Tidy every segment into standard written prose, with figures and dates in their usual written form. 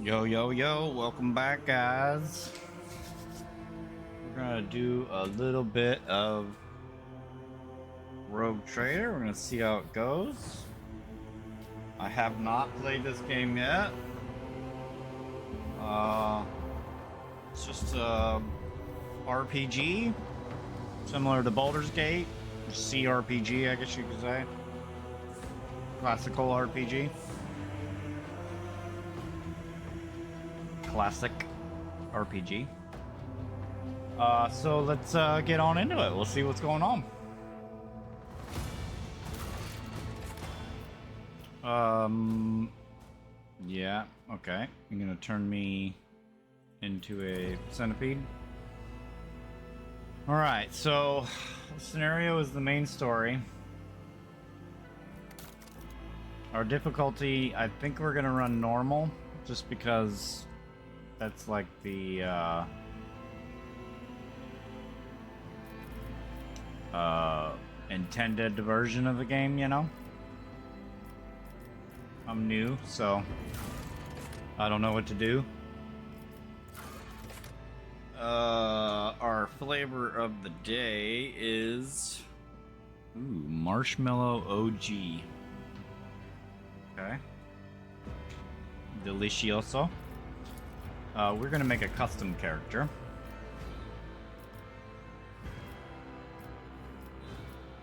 Yo, yo, yo, welcome back, guys. We're gonna do a little bit of Rogue Trader. We're gonna see how it goes. I have not played this game yet. It's just a RPG, similar to Baldur's Gate, or CRPG, I guess you could say. Classical RPG. Classic RPG. So let's get on into it. We'll see what's going on. Yeah, okay. You're gonna turn me into a centipede. Alright, so the scenario is the main story. Our difficulty, I think we're gonna run normal, just because that's like the intended version of the game, you know? I'm new, so I don't know what to do. Our flavor of the day is marshmallow OG. Okay. Delicioso. We're gonna make a custom character.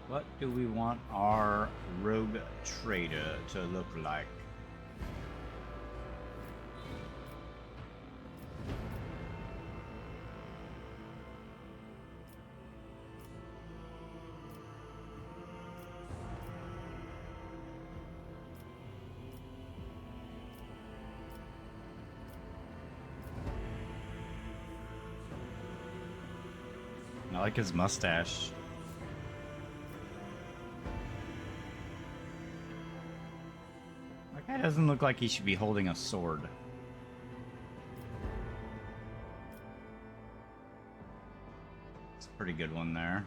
What do we want our Rogue Trader to look like? I like his mustache. That guy doesn't look like he should be holding a sword. It's a pretty good one there.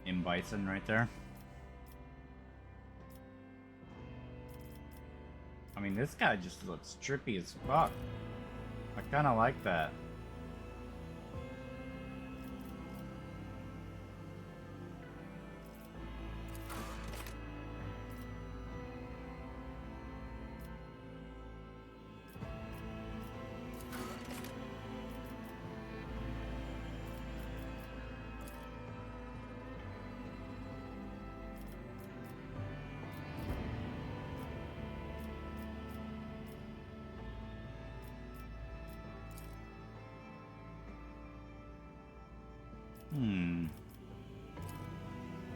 M. Bison right there. I mean, this guy just looks trippy as fuck. I kind of like that.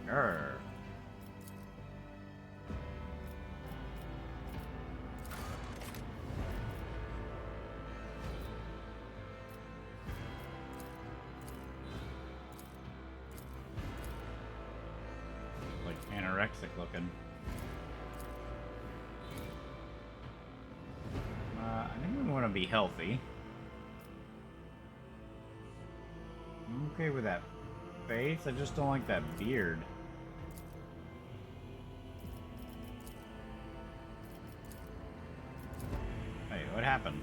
Grr. Like anorexic looking. I think we want to be healthy. I'm okay with that face. I just don't like that beard. Hey, what happened?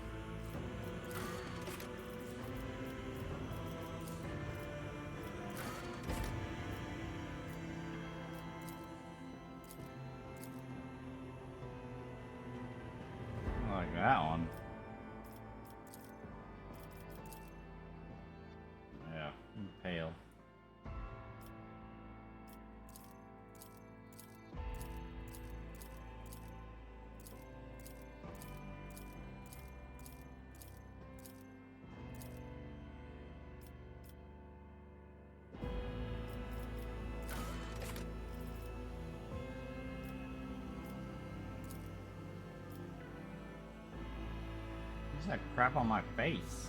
I like that one. Yeah, I'm pale. What's that crap on my face?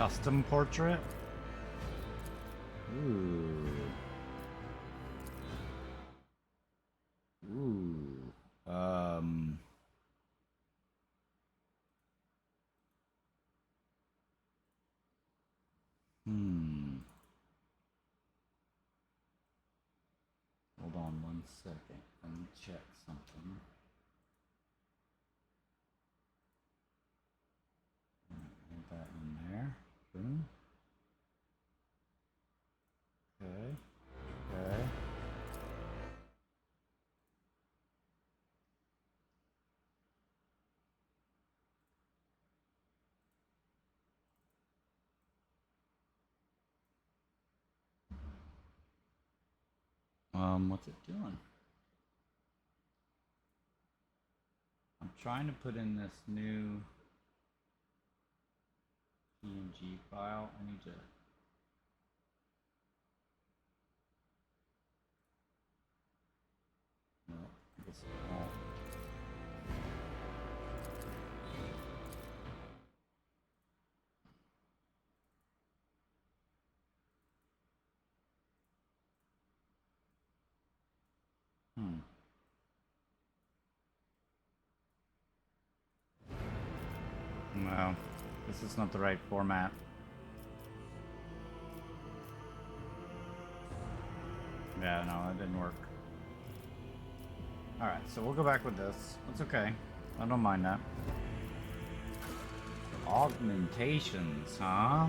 Custom portrait. Ooh. Ooh. Hold on 1 second. Let me check something. Get that in there. Boom. Okay. Okay. What's it doing? I'm trying to put in this new PNG file. I need to. No, I guess it won't. No, this is not the right format. Yeah, no, that didn't work. Alright, so we'll go back with this. It's okay. I don't mind that. Augmentations, huh?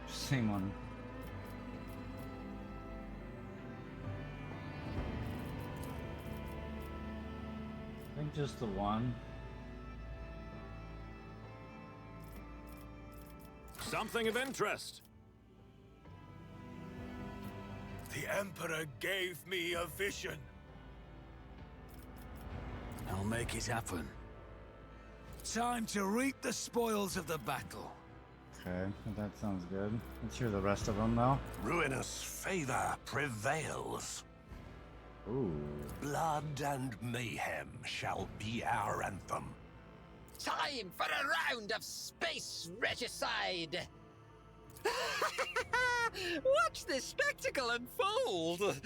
Same one. I think just the one. Something of interest. The Emperor gave me a vision. I'll make it happen. Time to reap the spoils of the battle. Okay, that sounds good. Let's hear the rest of them, though. Ruinous favor prevails. Ooh. Blood and mayhem shall be our anthem. Time for a round of space regicide! Watch this spectacle unfold!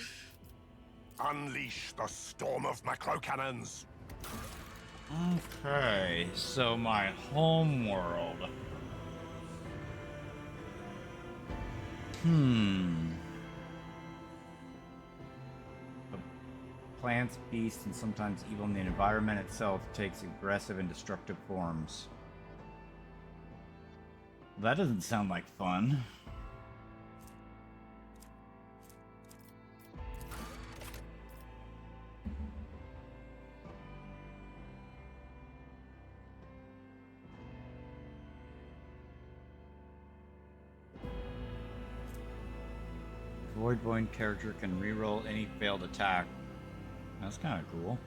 Unleash the storm of macro cannons. Okay, so my home world. The plants, beasts, and sometimes even the environment itself takes aggressive and destructive forms. That doesn't sound like fun. Void character can reroll any failed attack. That's kind of cool.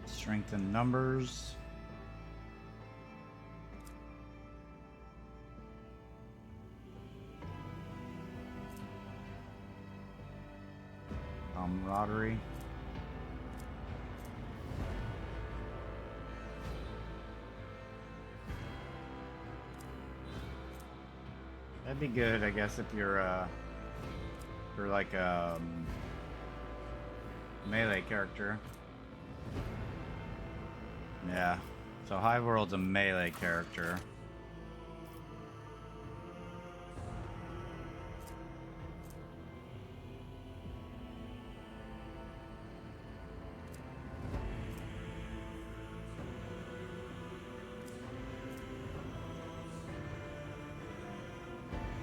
Strength in numbers. Camaraderie. That'd be good, I guess, if you're like a melee character. Yeah. So Hive World's a melee character.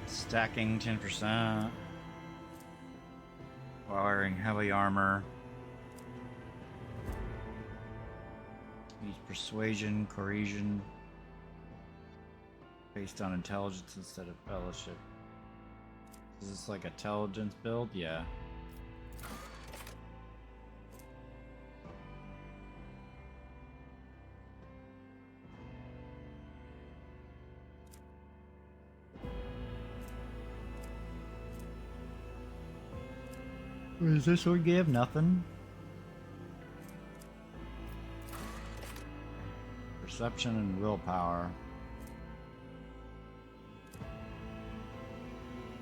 Stacking 10%. While wearing heavy armor. Use persuasion, cohesion. Based on intelligence instead of fellowship. Is this like a intelligence build? Yeah. What does this one give? Nothing. Perception and willpower.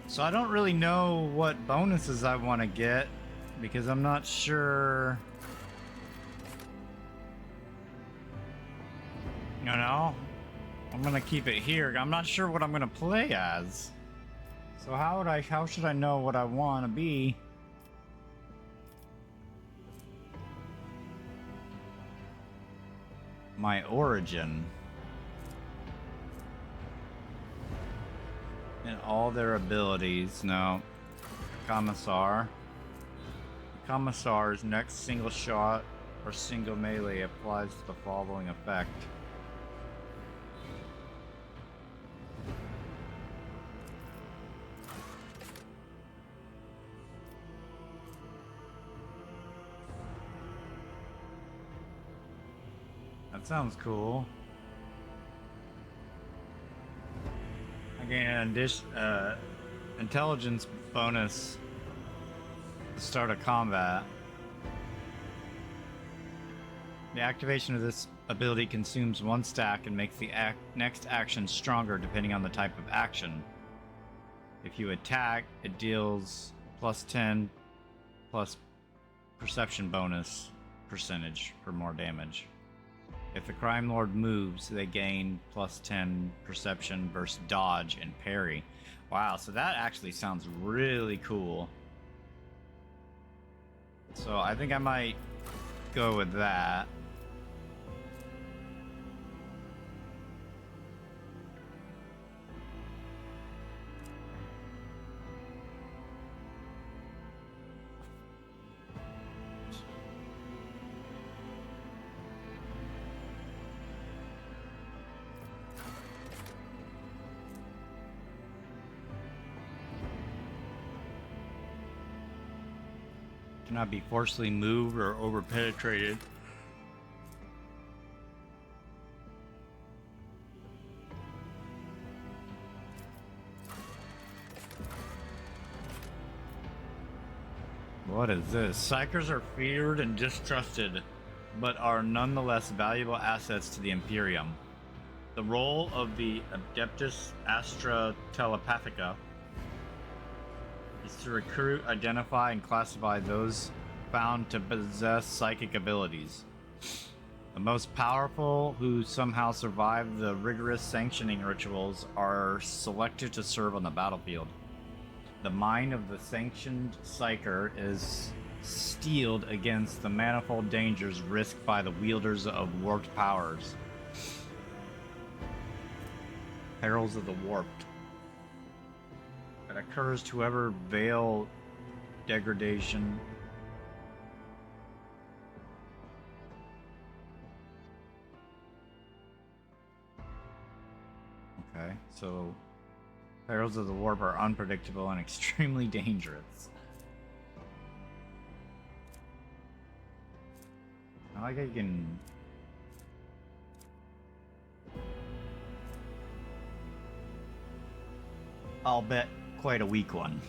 So I don't really know what bonuses I want to get because I'm not sure. You know, I'm gonna keep it here. I'm not sure what I'm gonna play as. So how should I know what I want to be? My origin and all their abilities. No. Commissar. Commissar's next single shot or single melee applies to the following effect. That sounds cool. Again, intelligence bonus at the start of combat. The activation of this ability consumes 1 stack and makes the next action stronger depending on the type of action. If you attack, it deals +10 plus perception bonus percentage for more damage. If the Crime Lord moves, they gain +10 perception versus dodge and parry. Wow, so that actually sounds really cool. So I think I might go with that. Cannot be forcibly moved or over-penetrated. What is this? Psychers are feared and distrusted, but are nonetheless valuable assets to the Imperium. The role of the Adeptus Astra Telepathica is to recruit, identify, and classify those found to possess psychic abilities. The most powerful who somehow survive the rigorous sanctioning rituals are selected to serve on the battlefield. The mind of the sanctioned psyker is steeled against the manifold dangers risked by the wielders of warped powers. Perils of the Warped. That occurs to whoever veil degradation. Okay, so perils of the warp are unpredictable and extremely dangerous. I like how you can... I'll bet quite a weak one.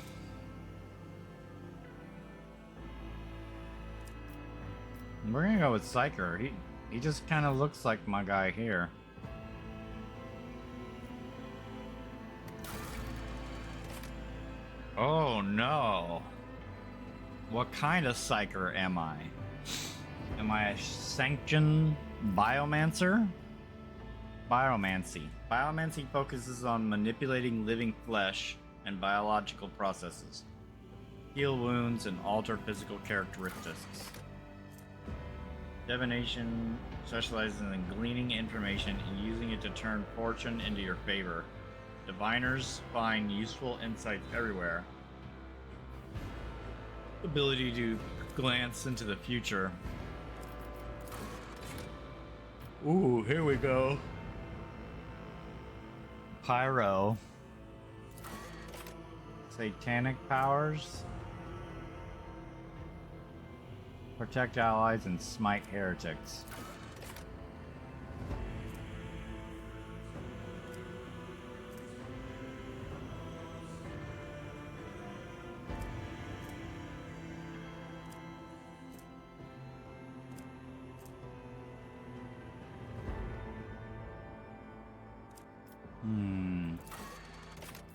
We're gonna go with Psyker. He just kind of looks like my guy here. Oh no. What kind of psyker am I? Am I a sanctioned biomancer? Biomancy. Biomancy focuses on manipulating living flesh and biological processes, heal wounds, and alter physical characteristics. Divination specializes in gleaning information and using it to turn fortune into your favor. Diviners find useful insights everywhere. Ability to glance into the future. Ooh, here we go. Pyro. Satanic powers. Protect allies and smite heretics.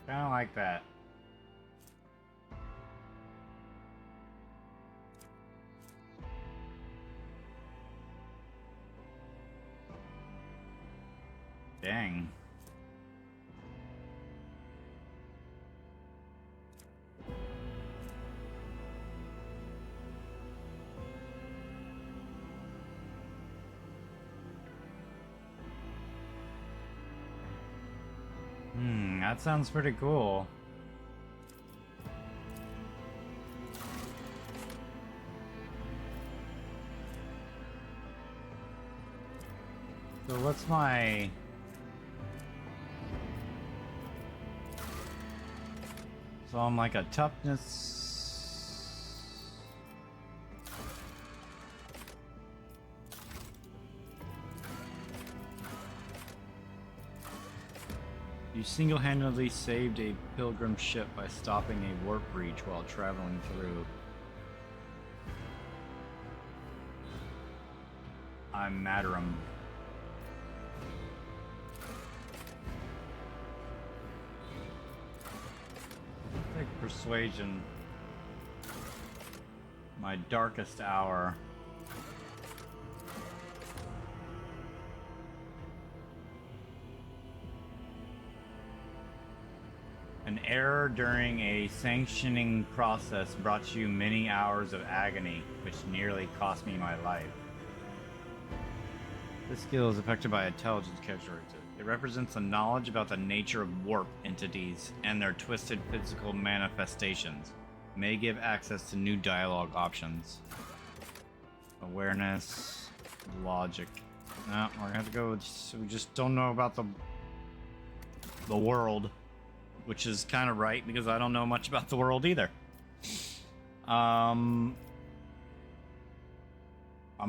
Kinda like that. Dang. That sounds pretty cool. So what's my... So I'm like a toughness... You single-handedly saved a pilgrim ship by stopping a warp breach while traveling through. I'm Madarum. Take persuasion. My darkest hour. An error during a sanctioning process brought you many hours of agony, which nearly cost me my life. This skill is affected by intelligence characteristic. It represents a knowledge about the nature of warp entities and their twisted physical manifestations. May give access to new dialogue options. Awareness, logic. No, we're gonna have to go with, we just don't know about the world. Which is kind of right, because I don't know much about the world either. I'm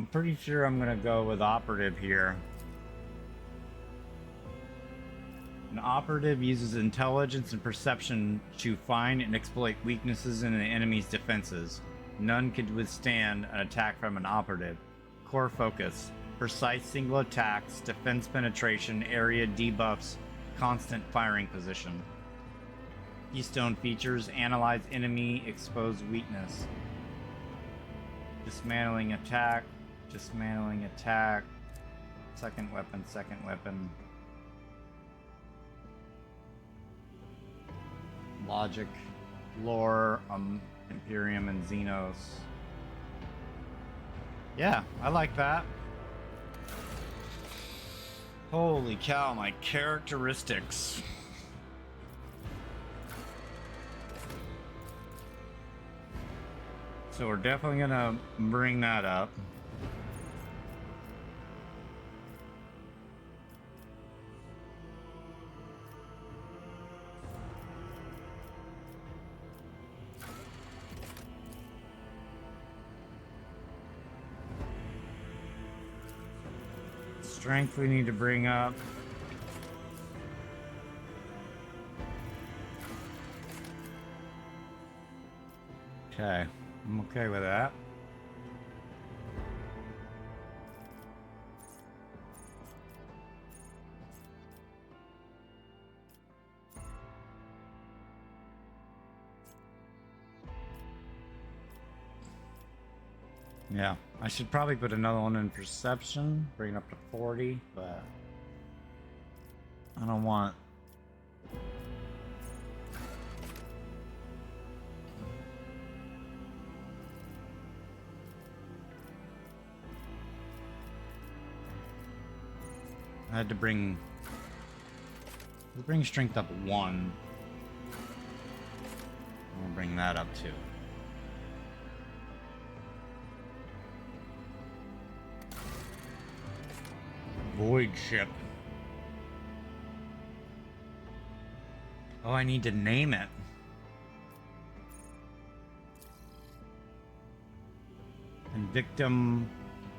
pretty sure I'm gonna go with operative here. An operative uses intelligence and perception to find and exploit weaknesses in an enemy's defenses. None could withstand an attack from an operative. Core focus: precise single attacks, defense penetration, area debuffs, constant firing position. Keystone features: analyze enemy exposed weakness. Dismantling attack. Dismantling attack. Second weapon, second weapon. Logic. Lore, Imperium and Xenos. Yeah, I like that. Holy cow, my characteristics. So we're definitely gonna bring that up. Strength we need to bring up. Okay. I'm okay with that. Yeah, I should probably put another one in perception, bring it up to 40, but I don't want. I had to bring strength up 1. We'll bring that up too. Void ship. Oh, I need to name it. Invictum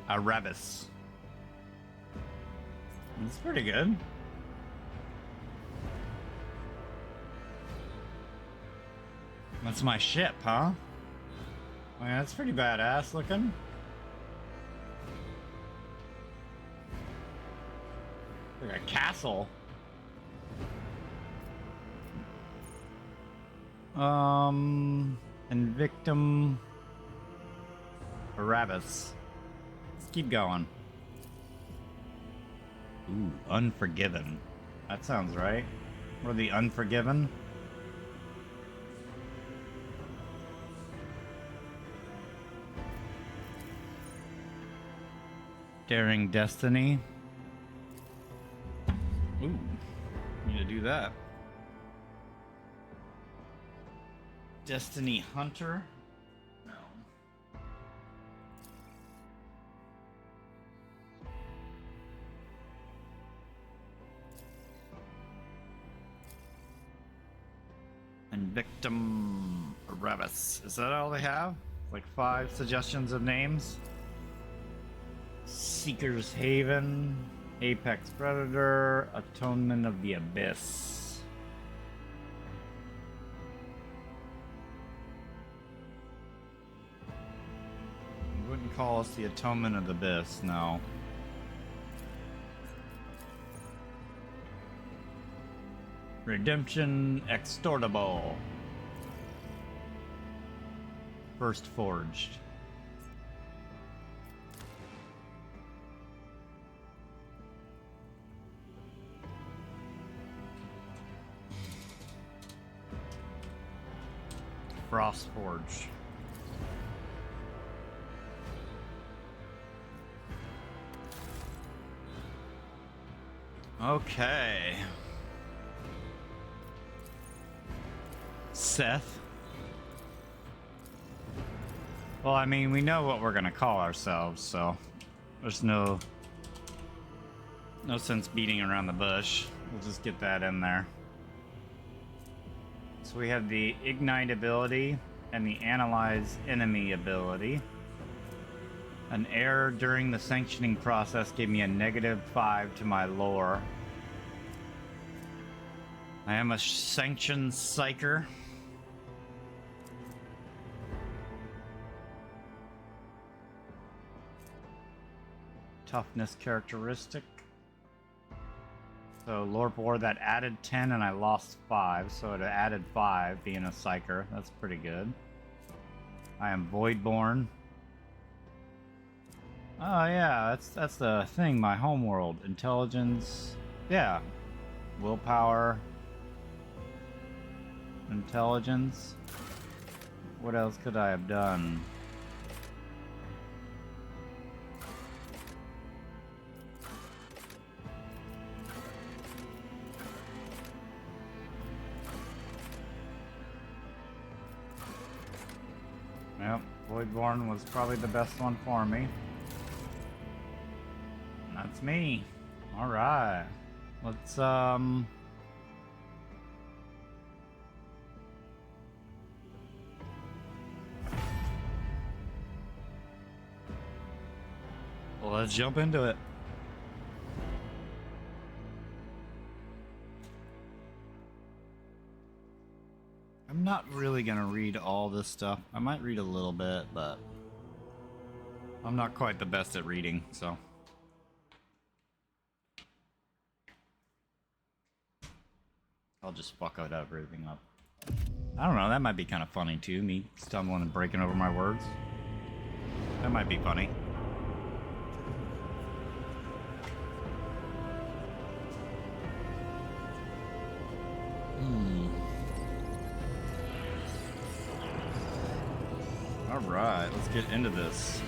Arabis. That's pretty good. That's my ship, huh? Oh, yeah, that's pretty badass looking. Like a castle. Invictum Barabbas. Let's keep going. Ooh, Unforgiven. That sounds right. We're the Unforgiven. Daring Destiny. Ooh, need to do that. Destiny Hunter. No. Invictum Barabbas. Is that all they have? Like 5 suggestions of names? Seeker's Haven, Apex Predator, Atonement of the Abyss. You wouldn't call us the Atonement of the Abyss, no. Redemption Extortable. First Forged. Frostforge. Okay. Seth. Well, I mean, we know what we're gonna call ourselves, so there's no sense beating around the bush. We'll just get that in there. So we have the Ignite ability and the Analyze Enemy ability. An error during the sanctioning process gave me a -5 to my lore. I am a sanctioned psyker. Toughness characteristic. So lore bore that added 10 and I lost 5, so it added 5 being a psyker. That's pretty good. I am Voidborn. Oh yeah, that's the thing, my homeworld. Intelligence. Yeah. Willpower. Intelligence. What else could I have done? Yep, Voidborn was probably the best one for me. And that's me. Alright. Let's, well, let's jump into it. I'm not really gonna read all this stuff. I might read a little bit, but I'm not quite the best at reading, so. I'll just fuck everything up. I don't know, that might be kind of funny too, me stumbling and breaking over my words. That might be funny. All right, let's get into this.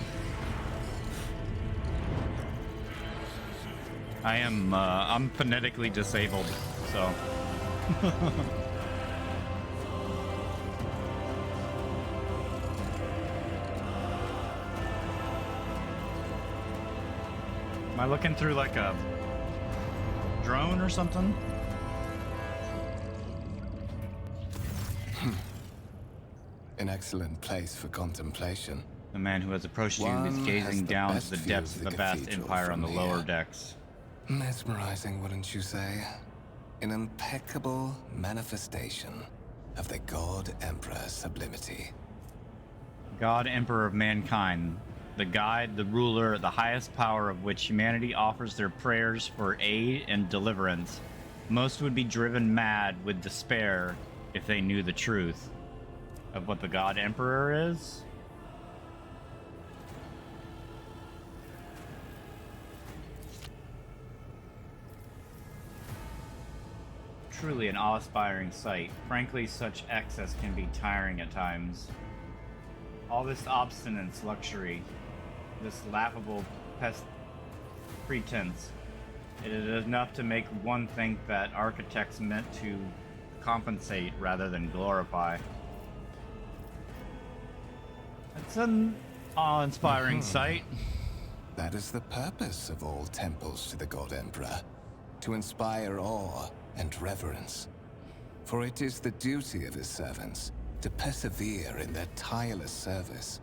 I'm phonetically disabled, so. Am I looking through like a drone or something? An excellent place for contemplation. The man who has approached you is One gazing has the down to best the view depths of of the the vast cathedral empire on the from lower here. decks. Mesmerizing, wouldn't you say? An impeccable manifestation of the God Emperor's sublimity. God, Emperor of mankind, the guide, the ruler, the highest power of which humanity offers their prayers for aid and deliverance. Most would be driven mad with despair if they knew the truth of what the God Emperor is. Truly an awe-inspiring sight. Frankly, such excess can be tiring at times. All this obstinance, luxury, this laughable pretense, it is enough to make one think that architects meant to compensate rather than glorify. It's an awe-inspiring sight. That is the purpose of all temples to the God Emperor, to inspire awe and reverence. For it is the duty of his servants to persevere in their tireless service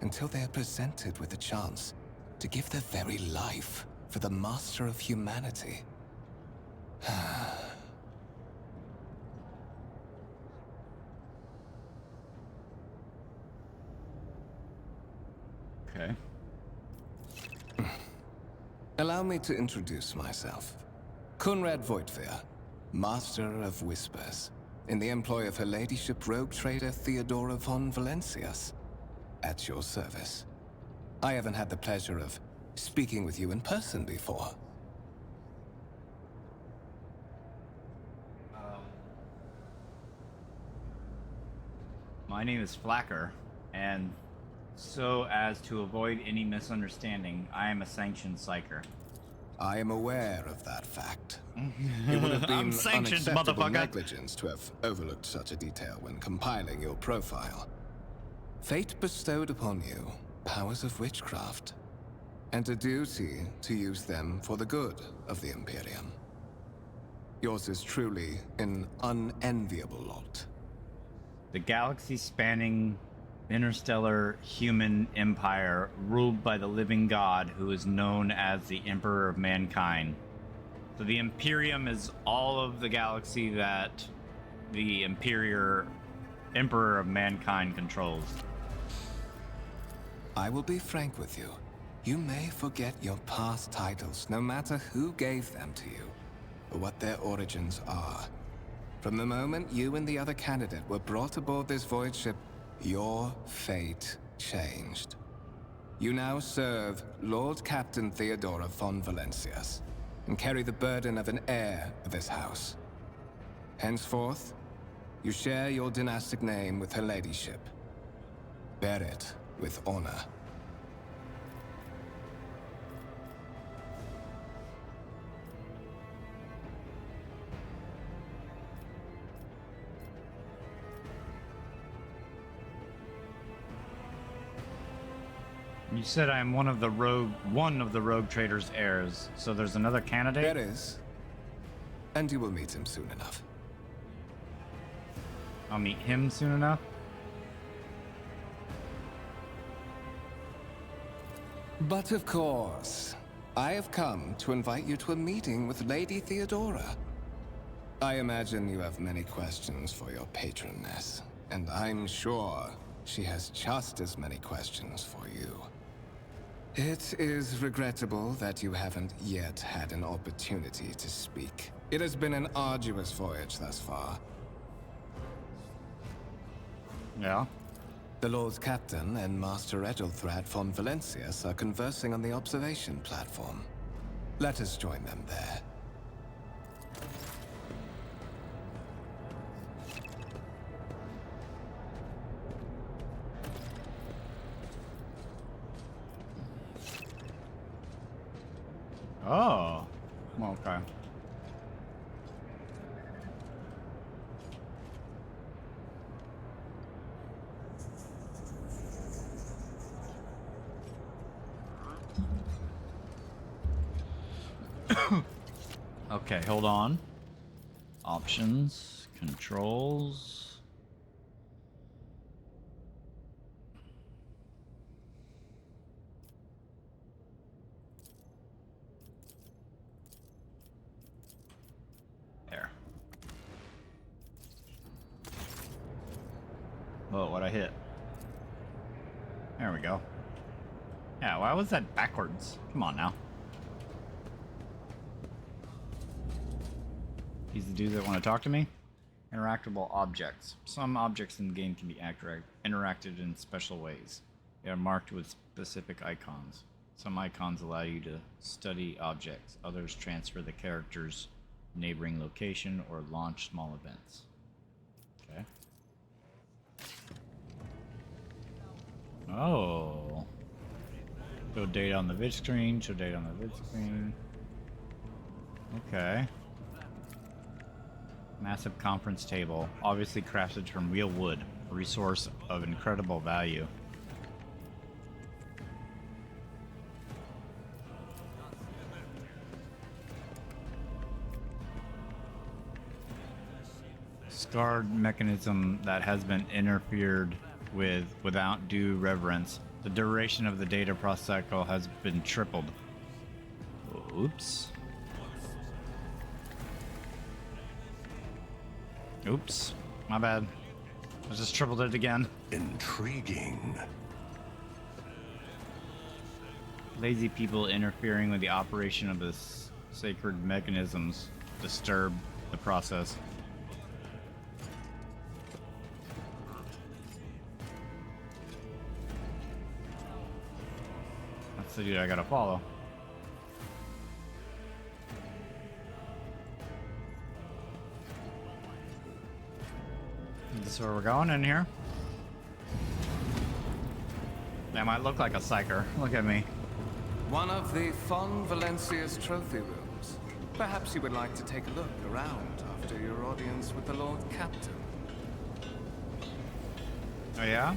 until they are presented with a chance to give their very life for the master of humanity. Okay. Allow me to introduce myself. Conrad Voigtveer, Master of Whispers, in the employ of Her Ladyship Rogue Trader Theodora von Valencias. At your service. I haven't had the pleasure of speaking with you in person before. My name is Flacker, and so as to avoid any misunderstanding, I am a sanctioned psyker. I am aware of that fact. It would have I'm been sanctioned, unacceptable motherfucker. negligence to have overlooked such a detail when compiling your profile. Fate bestowed upon you powers of witchcraft, and a duty to use them for the good of the Imperium. Yours is truly an unenviable lot. The galaxy-spanning interstellar human empire ruled by the living god who is known as the Emperor of Mankind. So the Imperium is all of the galaxy that the Emperor of Mankind controls. I will be frank with you. You may forget your past titles, no matter who gave them to you, or what their origins are. From the moment you and the other candidate were brought aboard this void ship, your fate changed. You now serve Lord Captain Theodora von Valencias, and carry the burden of an heir of this house. Henceforth, you share your dynastic name with Her Ladyship. Bear it with honor. You said I am one of the Rogue Trader's heirs, so there's another candidate? There is. And you will meet him soon enough. I'll meet him soon enough? But of course, I have come to invite you to a meeting with Lady Theodora. I imagine you have many questions for your patroness, and I'm sure she has just as many questions for you. It is regrettable that you haven't yet had an opportunity to speak. It has been an arduous voyage thus far. Yeah. The Lord Captain and Master Edelthrad von Valencius are conversing on the observation platform. Let us join them there. Oh, okay. Okay, hold on. Options, controls. There. Whoa, what'd I hit? There we go. Yeah, why was that backwards? Come on now. These the dudes that want to talk to me? Interactable objects. Some objects in the game can be interacted in special ways. They are marked with specific icons. Some icons allow you to study objects. Others transfer the character's neighboring location or launch small events. Okay. Oh. Show data on the vid screen. Show data on the vid screen. Okay. Massive conference table, obviously crafted from real wood, a resource of incredible value. Scarred mechanism that has been interfered with without due reverence. The duration of the data process cycle has been tripled. Oops. Oops, my bad. I just tripled it again. Intriguing. Lazy people interfering with the operation of this sacred mechanisms disturb the process. That's the dude I gotta follow. This is where we're going in here. That might look like a psyker. Look at me. One of the Von Valencius trophy rooms. Perhaps you would like to take a look around after your audience with the Lord Captain. Oh yeah?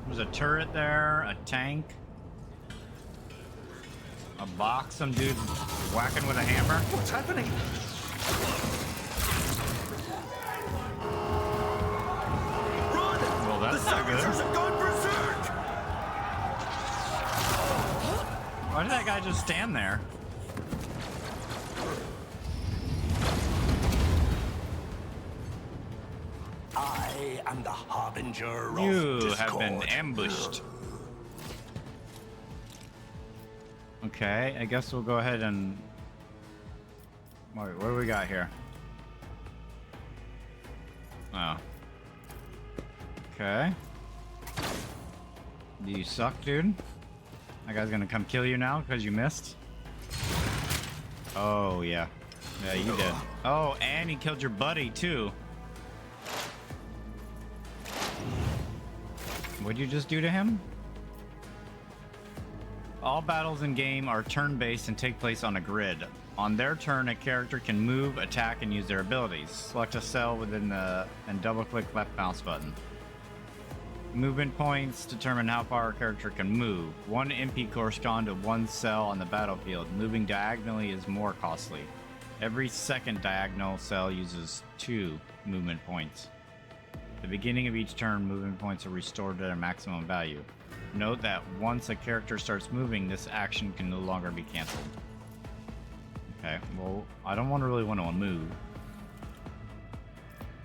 There's a turret there, a tank, a box, some dude whacking with a hammer. What's happening? Well, that's not good. Have gone berserk! Why did that guy just stand there? I am the harbinger of You discord. have been ambushed. Okay, I guess we'll go ahead and... Wait, what do we got here? Oh. Okay. Do you suck, dude? That guy's gonna come kill you now because you missed? Oh, yeah. Yeah, you did. Oh, and he killed your buddy, too. What'd you just do to him? All battles in game are turn-based and take place on a grid. On their turn, a character can move, attack, and use their abilities. Select a cell within the and double-click left mouse button. Movement points determine how far a character can move. 1 MP corresponds to 1 cell on the battlefield. Moving diagonally is more costly. Every second diagonal cell uses 2 movement points. At the beginning of each turn, movement points are restored to their maximum value. Note that once a character starts moving, this action can no longer be cancelled. Okay, well, I don't really want to move.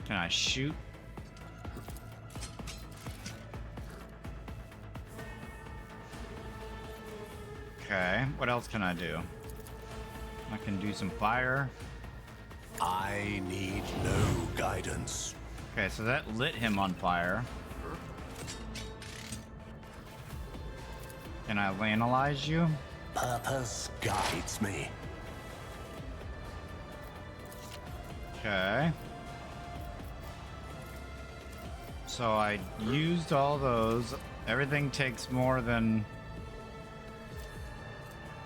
Can I shoot? Okay, what else can I do? I can do some fire. I need no guidance. Okay, so that lit him on fire. Can I analyze you? Purpose guides me. Okay. So I used all those. Everything takes more than...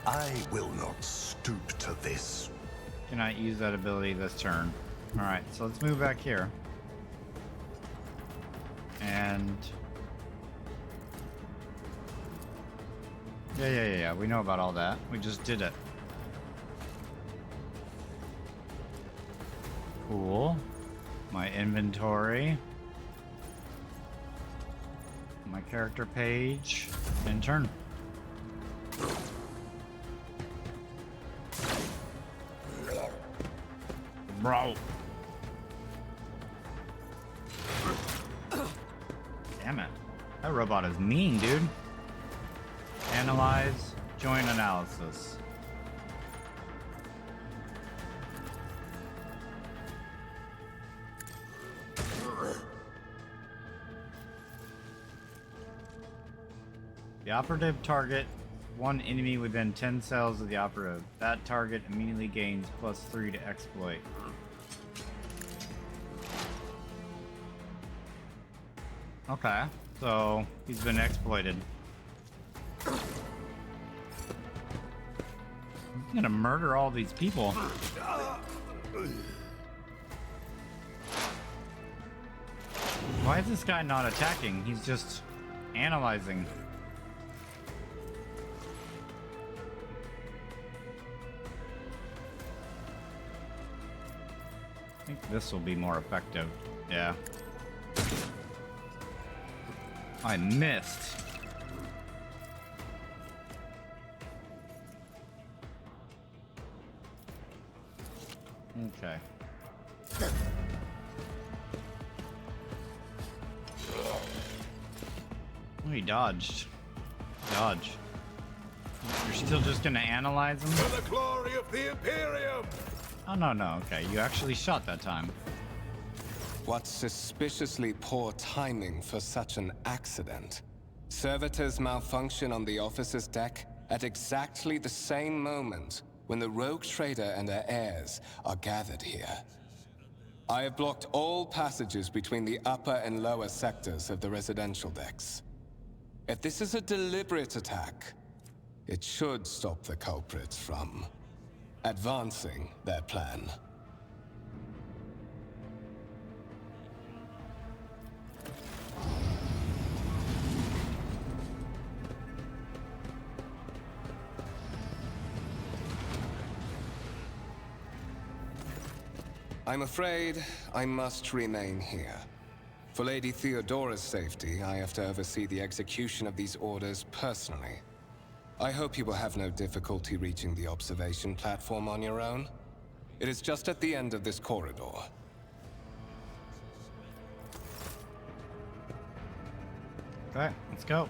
I will not stoop to this. Cannot use that ability this turn. Alright, so let's move back here. And... Yeah. We know about all that. We just did it. Cool. My inventory. My character page. And turn. Bro. Damn it. That robot is mean, dude. Analyze. Join analysis. The operative target one enemy within 10 cells of the operative. That target immediately gains +3 to exploit. Okay, so he's been exploited. I'm gonna murder all these people. Why is this guy not attacking? He's just analyzing. I think this will be more effective. Yeah. I missed. Okay. Oh, he dodged. Dodge. You're still just gonna analyze him? For the glory of the Imperium! Oh, no. Okay, you actually shot that time. What suspiciously poor timing for such an accident. Servitors malfunction on the officer's deck at exactly the same moment when the Rogue Trader and her heirs are gathered here. I have blocked all passages between the upper and lower sectors of the residential decks. If this is a deliberate attack, it should stop the culprits from advancing their plan. I'm afraid I must remain here. For Lady Theodora's safety, I have to oversee the execution of these orders personally. I hope you will have no difficulty reaching the observation platform on your own. It is just at the end of this corridor. Okay, let's go.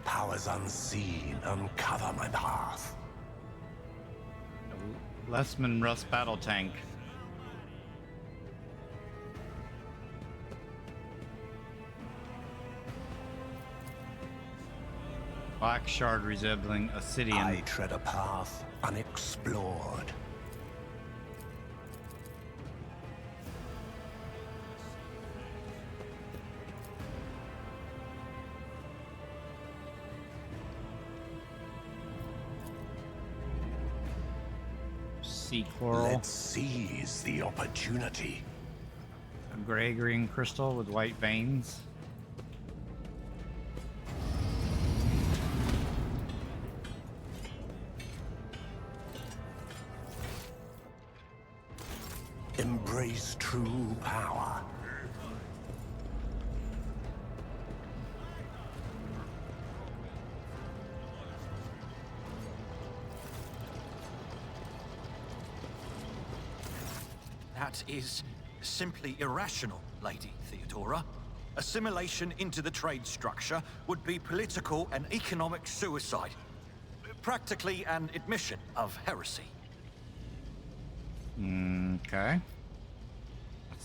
Powers unseen uncover my path. Lessman Rust battle tank. Black shard resembling obsidian. I tread a path unexplored. Sea coral. Let's seize the opportunity. A gray-green crystal with white veins. Embrace true power. That is simply irrational, Lady Theodora. Assimilation into the trade structure would be political and economic suicide. Practically an admission of heresy. Okay.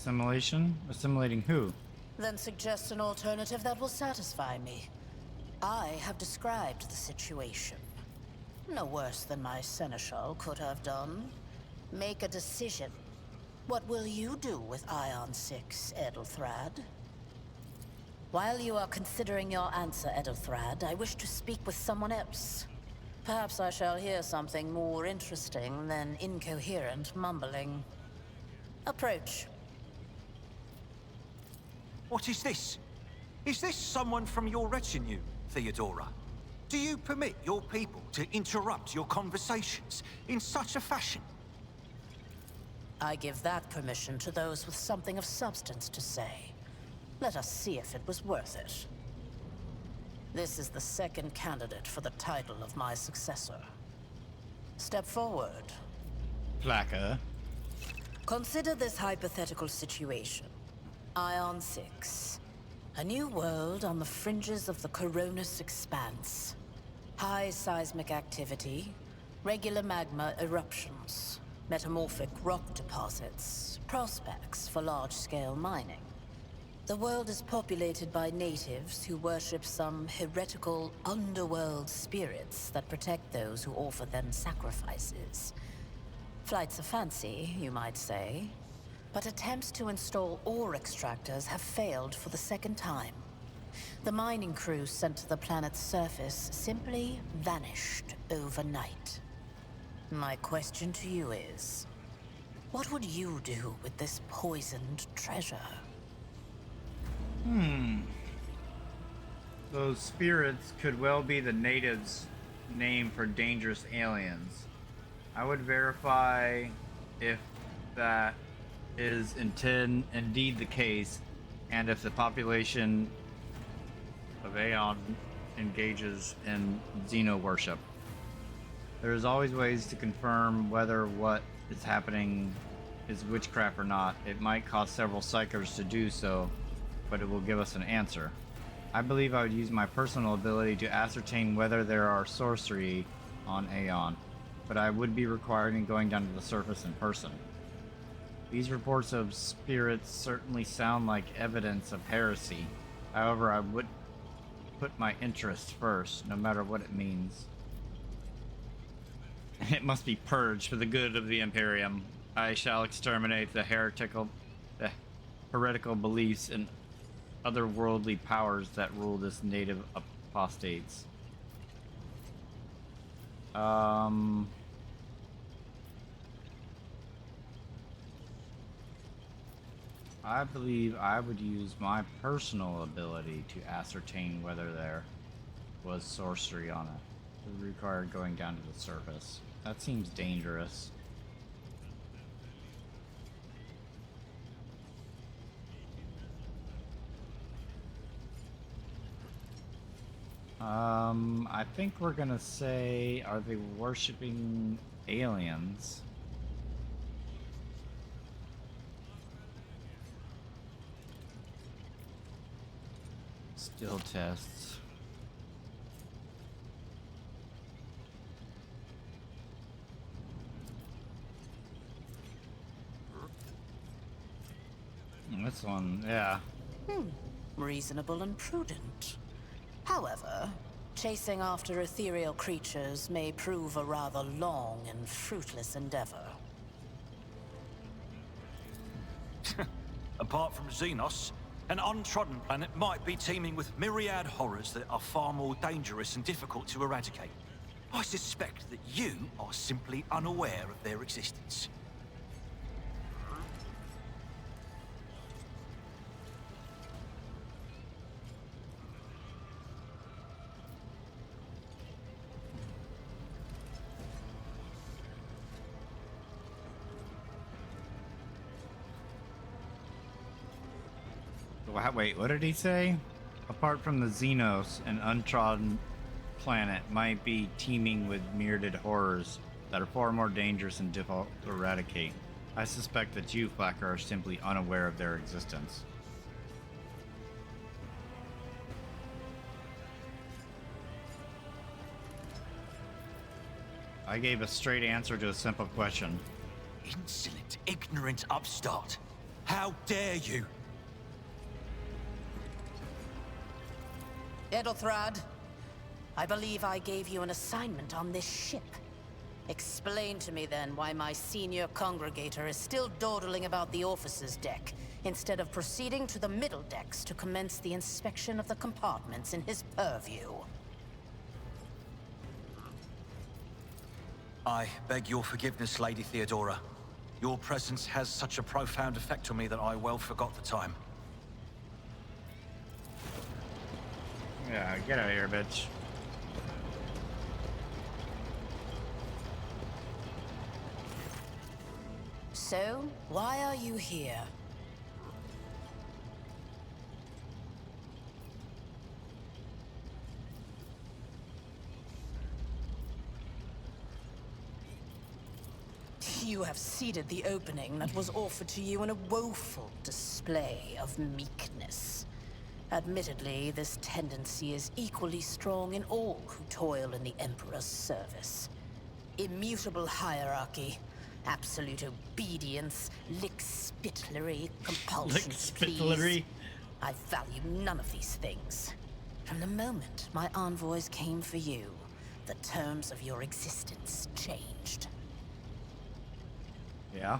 Assimilation? Assimilating who? Then suggest an alternative that will satisfy me. I have described the situation. No worse than my seneschal could have done. Make a decision. What will you do with Ion 6, Edelthrad? While you are considering your answer, Edelthrad, I wish to speak with someone else. Perhaps I shall hear something more interesting than incoherent mumbling. Approach. What is this? Is this someone from your retinue, Theodora? Do you permit your people to interrupt your conversations in such a fashion? I give that permission to those with something of substance to say. Let us see if it was worth it. This is the second candidate for the title of my successor. Step forward. Flacker. Consider this hypothetical situation. Ion 6. A new world on the fringes of the Coronis expanse. High seismic activity, regular magma eruptions, metamorphic rock deposits, prospects for large-scale mining. The world is populated by natives who worship some heretical underworld spirits that protect those who offer them sacrifices. Flights of fancy, you might say. But attempts to install ore extractors have failed for the second time. The mining crews sent to the planet's surface simply vanished overnight. My question to you is, what would you do with this poisoned treasure? Those spirits could well be the natives' name for dangerous aliens. I would verify if that is indeed the case, and if the population of Aeon engages in Xeno worship. There is always ways to confirm whether what is happening is witchcraft or not. It might cost several psychers to do so, but it will give us an answer. I believe I would use my personal ability to ascertain whether there are sorcery on Aeon, but I would be required in going down to the surface in person. These reports of spirits certainly sound like evidence of heresy. However, I would put my interests first, no matter what it means. It must be purged for the good of the Imperium. I shall exterminate the heretical beliefs and otherworldly powers that rule this native apostates. I believe I would use my personal ability to ascertain whether there was sorcery on it. It would require going down to the surface. That seems dangerous. I think we're gonna say, are they worshipping aliens? Skill tests. This one, yeah. Reasonable and prudent. However, chasing after ethereal creatures may prove a rather long and fruitless endeavor. Apart from Xenos, an untrodden planet might be teeming with myriad horrors that are far more dangerous and difficult to eradicate. I suspect that you are simply unaware of their existence. Wait, what did he say? Apart from the Xenos, an untrodden planet might be teeming with myriad horrors that are far more dangerous and difficult to eradicate. I suspect that you, Flacker, are simply unaware of their existence. I gave a straight answer to a simple question. Insolent, ignorant upstart. How dare you? Edelthrad, I believe I gave you an assignment on this ship. Explain to me then why my senior congregator is still dawdling about the officer's deck, instead of proceeding to the middle decks to commence the inspection of the compartments in his purview. I beg your forgiveness, Lady Theodora. Your presence has such a profound effect on me that I well forgot the time. Yeah, get out of here, bitch. So, why are you here? You have seeded the opening that was offered to you in a woeful display of meekness. Admittedly, this tendency is equally strong in all who toil in the Emperor's service. Immutable hierarchy, absolute obedience, lickspittlery, compulsion to please. Lickspittlery? I value none of these things. From the moment my envoys came for you, the terms of your existence changed. Yeah.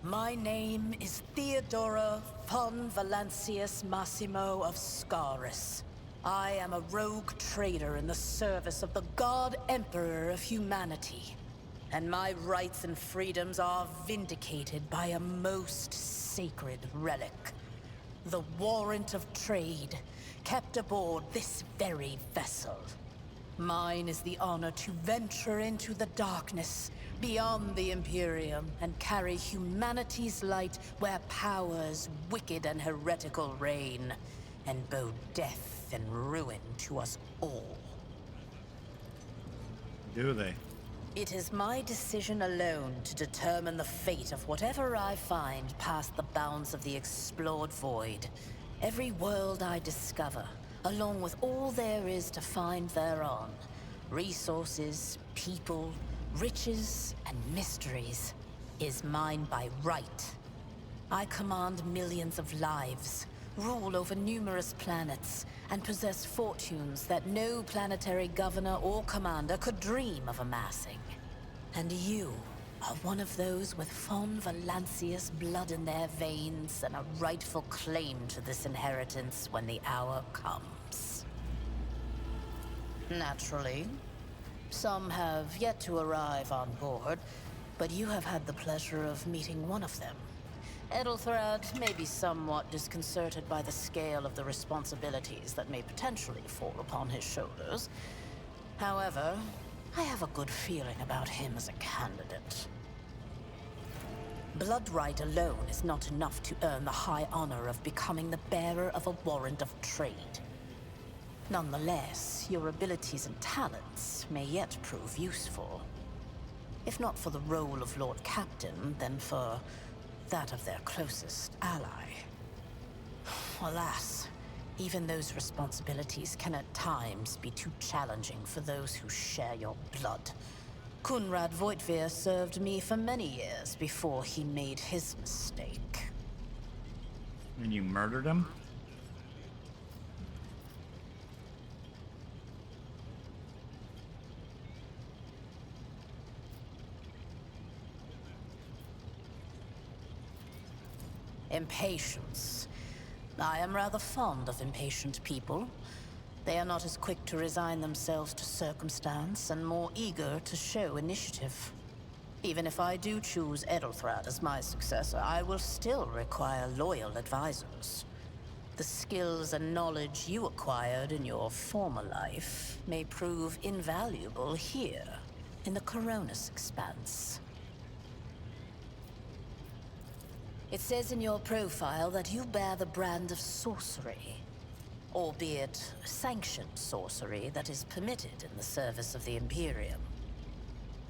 My name is Theodora von Valancius Massimo of Scaris. I am a rogue trader in the service of the God Emperor of humanity. And my rights and freedoms are vindicated by a most sacred relic. The warrant of trade, kept aboard this very vessel. Mine is the honor to venture into the darkness, beyond the Imperium, and carry humanity's light where powers wicked and heretical reign, and bow death and ruin to us all. Do they? It is my decision alone to determine the fate of whatever I find past the bounds of the explored void. Every world I discover, along with all there is to find thereon. Resources, people, riches, and mysteries, is mine by right. I command millions of lives, rule over numerous planets, and possess fortunes that no planetary governor or commander could dream of amassing. And you are one of those with von Valancius blood in their veins and a rightful claim to this inheritance when the hour comes. Naturally, some have yet to arrive on board, but you have had the pleasure of meeting one of them. Edelthrad may be somewhat disconcerted by the scale of the responsibilities that may potentially fall upon his shoulders. However, I have a good feeling about him as a candidate. Blood right alone is not enough to earn the high honor of becoming the bearer of a warrant of trade. Nonetheless, your abilities and talents may yet prove useful. If not for the role of Lord Captain, then for that of their closest ally. Alas, even those responsibilities can at times be too challenging for those who share your blood. Kunrad Voitvir served me for many years before he made his mistake. And you murdered him? Impatience. I am rather fond of impatient people. They are not as quick to resign themselves to circumstance and more eager to show initiative. Even if I do choose Edelthrad as my successor, I will still require loyal advisors. The skills and knowledge you acquired in your former life may prove invaluable here, in the Coronis Expanse. It says in your profile that you bear the brand of sorcery, albeit sanctioned sorcery that is permitted in the service of the Imperium.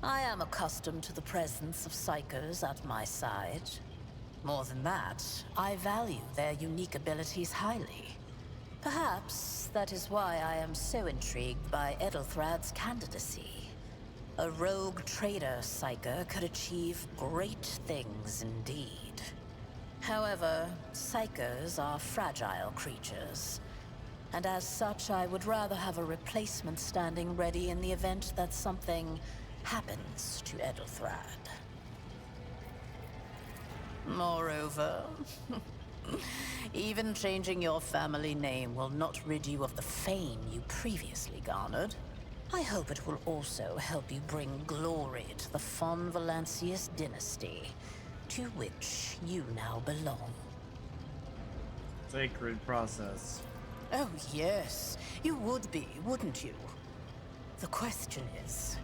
I am accustomed to the presence of psychos at my side. More than that, I value their unique abilities highly. Perhaps that is why I am so intrigued by Edelthrad's candidacy. A rogue trader psycho could achieve great things indeed. However, psychos are fragile creatures. And as such, I would rather have a replacement standing ready in the event that something happens to Edelthrad. Moreover, even changing your family name will not rid you of the fame you previously garnered. I hope it will also help you bring glory to the Von Valancius dynasty, to which you now belong. Sacred process. Oh, yes. You would be, wouldn't you? The question is,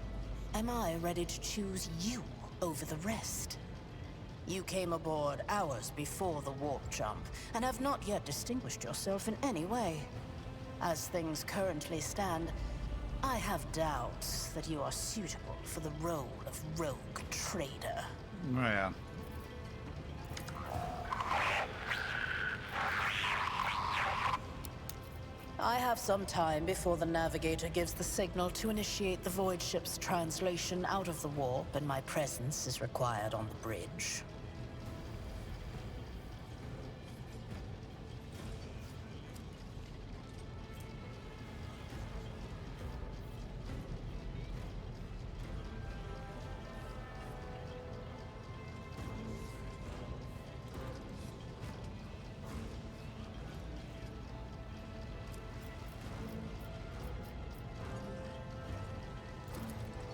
am I ready to choose you over the rest? You came aboard hours before the warp jump, and have not yet distinguished yourself in any way. As things currently stand, I have doubts that you are suitable for the role of Rogue Trader. Oh, yeah. I have some time before the Navigator gives the signal to initiate the Void Ship's translation out of the warp, and my presence is required on the bridge.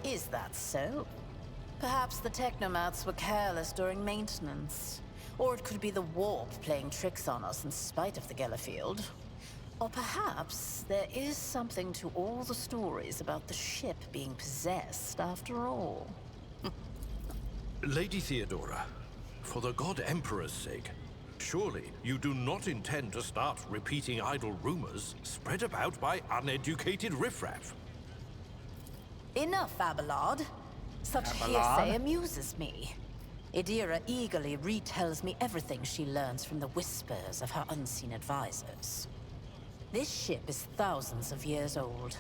Is that so? Perhaps the technomats were careless during maintenance. Or it could be the warp playing tricks on us in spite of the Gellerfield. Or perhaps there is something to all the stories about the ship being possessed after all. Lady Theodora, for the God Emperor's sake, surely you do not intend to start repeating idle rumors spread about by uneducated riffraff. Enough, Abelard. Such hearsay amuses me. Idira eagerly retells me everything she learns from the whispers of her unseen advisors. This ship is thousands of years old.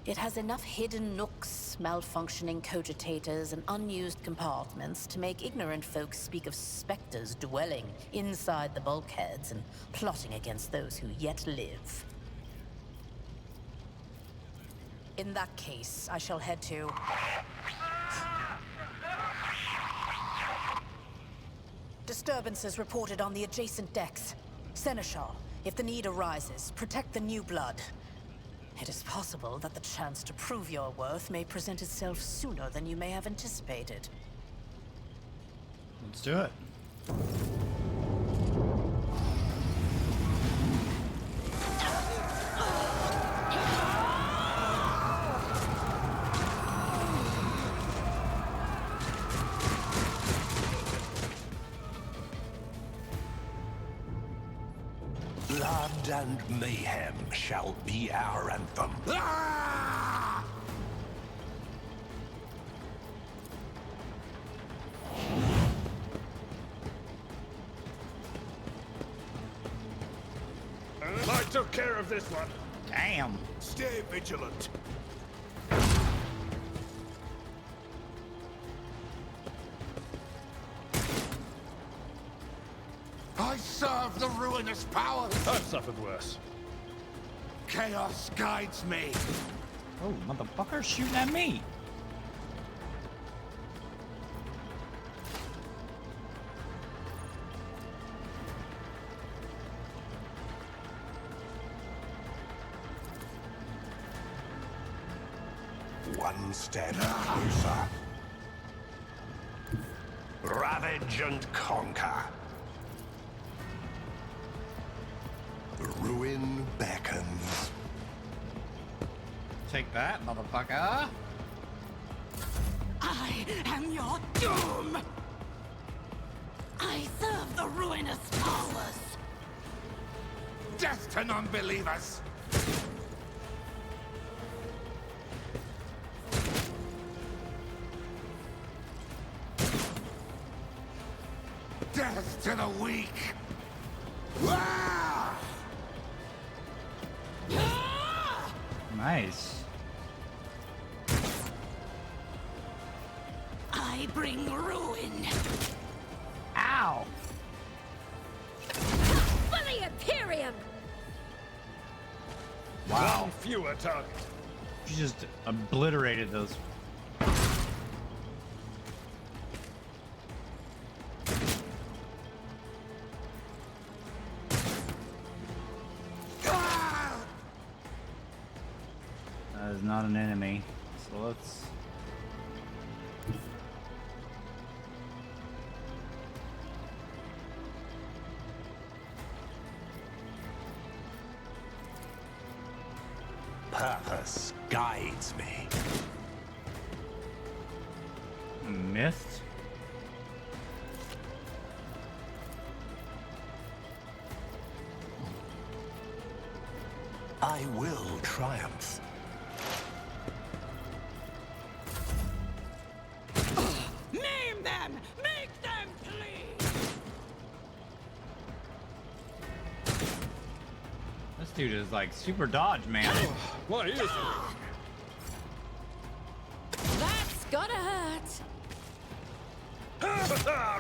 It has enough hidden nooks, malfunctioning cogitators, and unused compartments to make ignorant folks speak of specters dwelling inside the bulkheads and plotting against those who yet live. In that case, I shall head to... Disturbances reported on the adjacent decks. Seneschal, if the need arises, protect the new blood. It is possible that the chance to prove your worth may present itself sooner than you may have anticipated. Let's do it. Blood and mayhem shall be our anthem. I took care of this one. Damn. Stay vigilant. I serve the ruinous powers. I've suffered worse. Chaos guides me. Oh, motherfucker shooting at me. One step closer. Ravage and conquer. The ruin beckons. Take that, motherfucker. I am your doom! I serve the ruinous powers! Death to non-believers. Death to the weak. Ah! Nice. I bring ruin. Ow. fewer targets. She just obliterated those. That is not an enemy. So let's. Purpose guides me. Missed. I will triumph. Name them! Make them please! This dude is like super dodge, man. What is it? That's gotta hurt.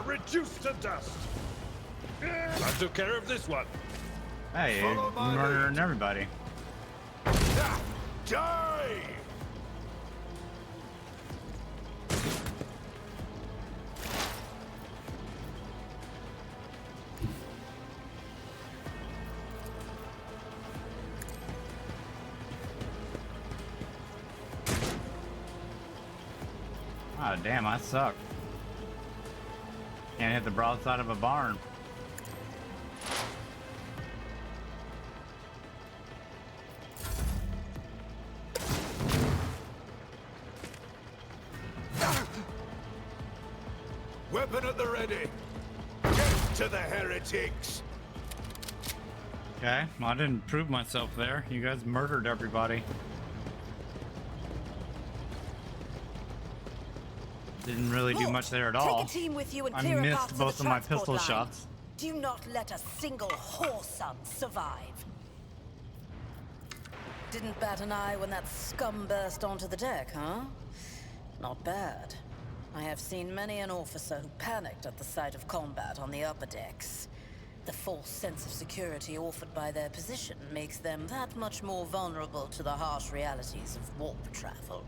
Reduced to dust. I took care of this one. Hey, you're Follow my murdering everybody. Die! Ah, damn, I suck. Can't hit the broadside of a barn. Weapon at the ready. Get to the heretics. Okay, well, I didn't prove myself there. You guys murdered everybody. Didn't really do much there at all. Take a team with you and I clear a path missed to both the of my transport pistol line. shots. Do not let a single whoreson survive. Didn't bat an eye when that scum burst onto the deck, huh? Not bad. I have seen many an officer who panicked at the sight of combat on the upper decks. The false sense of security offered by their position makes them that much more vulnerable to the harsh realities of warp travel.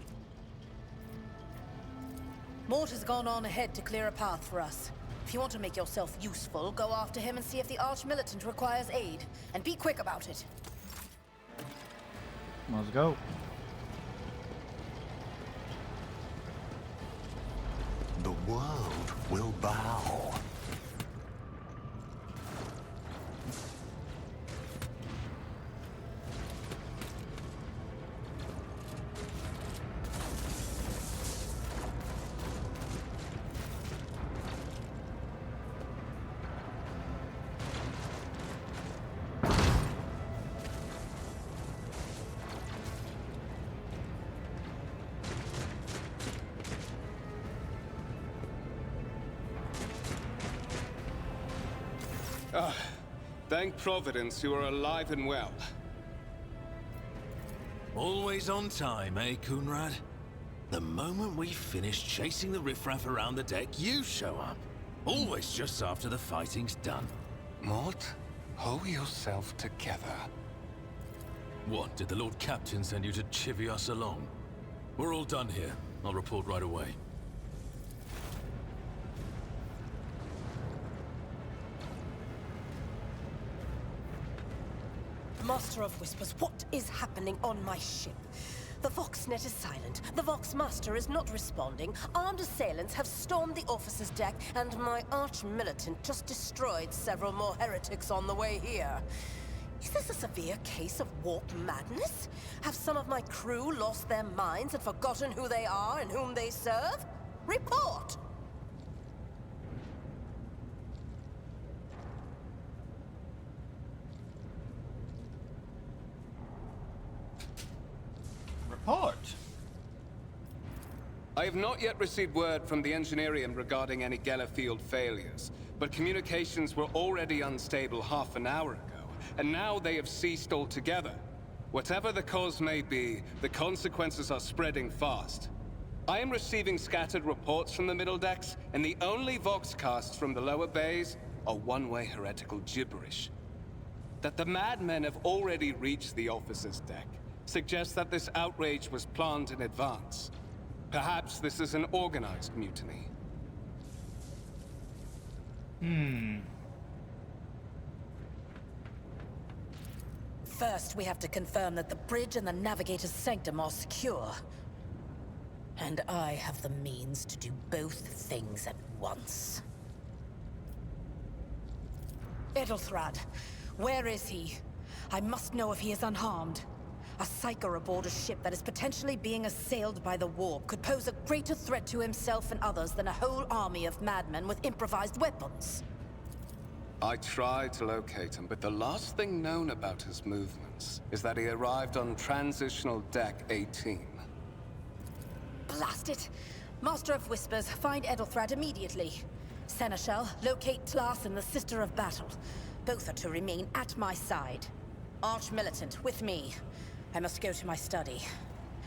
Mort has gone on ahead to clear a path for us. If you want to make yourself useful, go after him and see if the Arch-Militant requires aid. And be quick about it. Let's go. The world will bow. Thank Providence you are alive and well. Always on time, eh, Coonrad? The moment we finish chasing the riffraff around the deck, you show up. Always just after the fighting's done. Mort, hold yourself together. What, did the Lord Captain send you to chivvy us along? We're all done here. I'll report right away. Master of Whispers, what is happening on my ship? The Voxnet is silent. The Voxmaster is not responding. Armed assailants have stormed the officer's deck, and my arch-militant just destroyed several more heretics on the way here. Is this a severe case of warp madness? Have some of my crew lost their minds and forgotten who they are and whom they serve? Report! Report. I have not yet received word from the Engineerium regarding any Geller field failures, but communications were already unstable half an hour ago, and now they have ceased altogether. Whatever the cause may be, the consequences are spreading fast. I am receiving scattered reports from the middle decks, and the only voxcasts from the lower bays are one-way heretical gibberish. That the madmen have already reached the officer's deck, suggests that this outrage was planned in advance. Perhaps this is an organized mutiny. First, we have to confirm that the bridge and the Navigator's Sanctum are secure. And I have the means to do both things at once. Edelthrad, where is he? I must know if he is unharmed. A psyker aboard a ship that is potentially being assailed by the warp could pose a greater threat to himself and others than a whole army of madmen with improvised weapons. I tried to locate him, but the last thing known about his movements is that he arrived on Transitional Deck 18. Blast it! Master of Whispers, find Edelthrad immediately. Seneschal, locate Tlas and the Sister of Battle. Both are to remain at my side. Arch-Militant, with me. I must go to my study.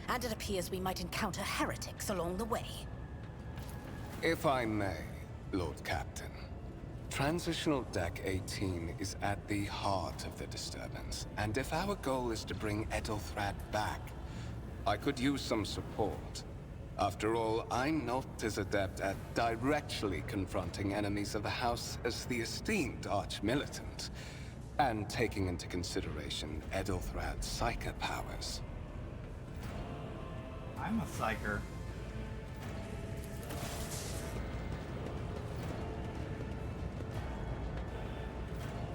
And it appears we might encounter heretics along the way. If I may, Lord Captain. Transitional Deck 18 is at the heart of the disturbance, and if our goal is to bring Edelthrad back, I could use some support. After all, I'm not as adept at directly confronting enemies of the House as the esteemed Arch-Militant, and taking into consideration Edelthrad's psyker powers. I'm a psyker.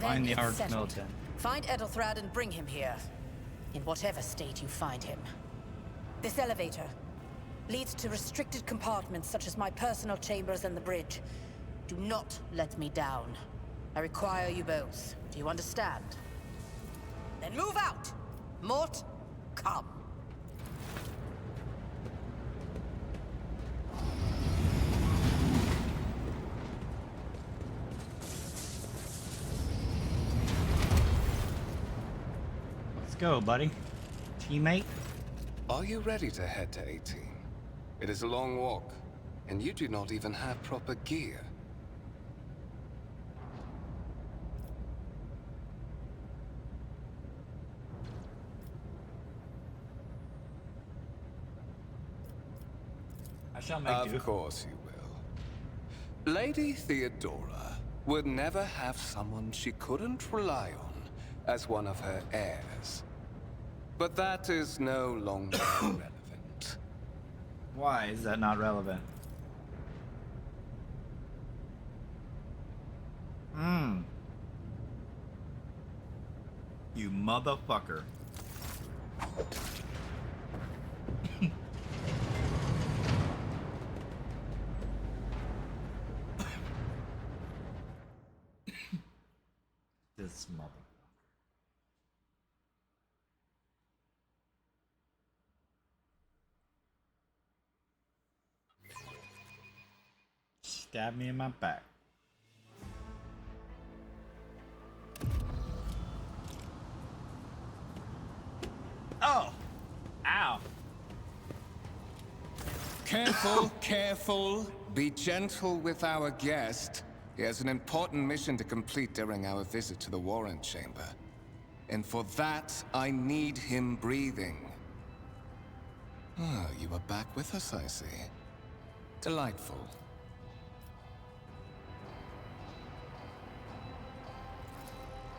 Find the Then it's settled. Arch-Militant. Find Edelthrad and bring him here. In whatever state you find him. This elevator leads to restricted compartments such as my personal chambers and the bridge. Do not let me down. I require you both. Do you understand? Then move out! Mort, come. Let's go, buddy. Teammate? Are you ready to head to 18? It is a long walk, and you do not even have proper gear. I shall make do. Of course you will. Lady Theodora would never have someone she couldn't rely on as one of her heirs. But that is no longer relevant. Why is that not relevant? You motherfucker. This mother. Stab me in my back. Oh! Ow! Careful, careful. Be gentle with our guest. He has an important mission to complete during our visit to the Warrant Chamber. And for that, I need him breathing. Oh, you are back with us, I see. Delightful.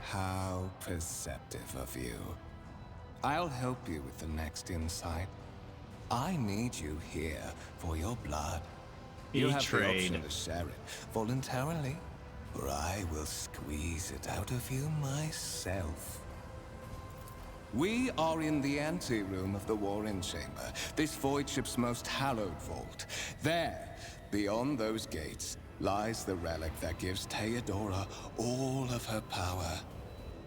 How perceptive of you. I'll help you with the next insight. I need you here for your blood. You have the option to share it voluntarily, or I will squeeze it out of you myself. We are in the anteroom of the Warren Chamber, this void ship's most hallowed vault. There, beyond those gates, lies the relic that gives Theodora all of her power.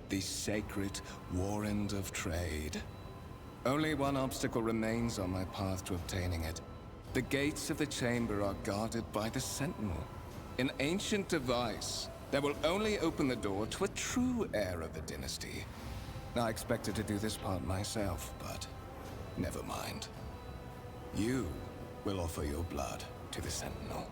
The sacred Warrant of Trade. Only one obstacle remains on my path to obtaining it. The gates of the chamber are guarded by the Sentinel. An ancient device that will only open the door to a true heir of the dynasty. I expected to do this part myself, but never mind. You will offer your blood to the Sentinel.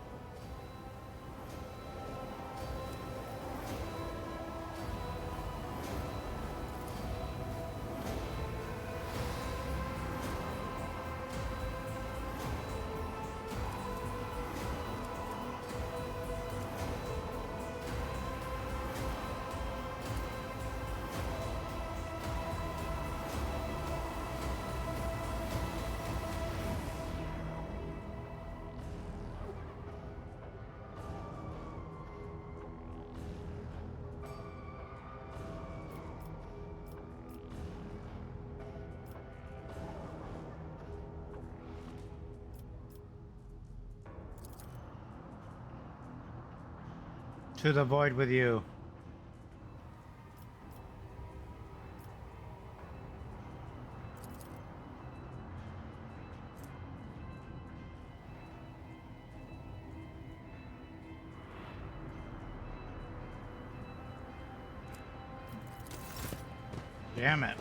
To the void with you. Damn it.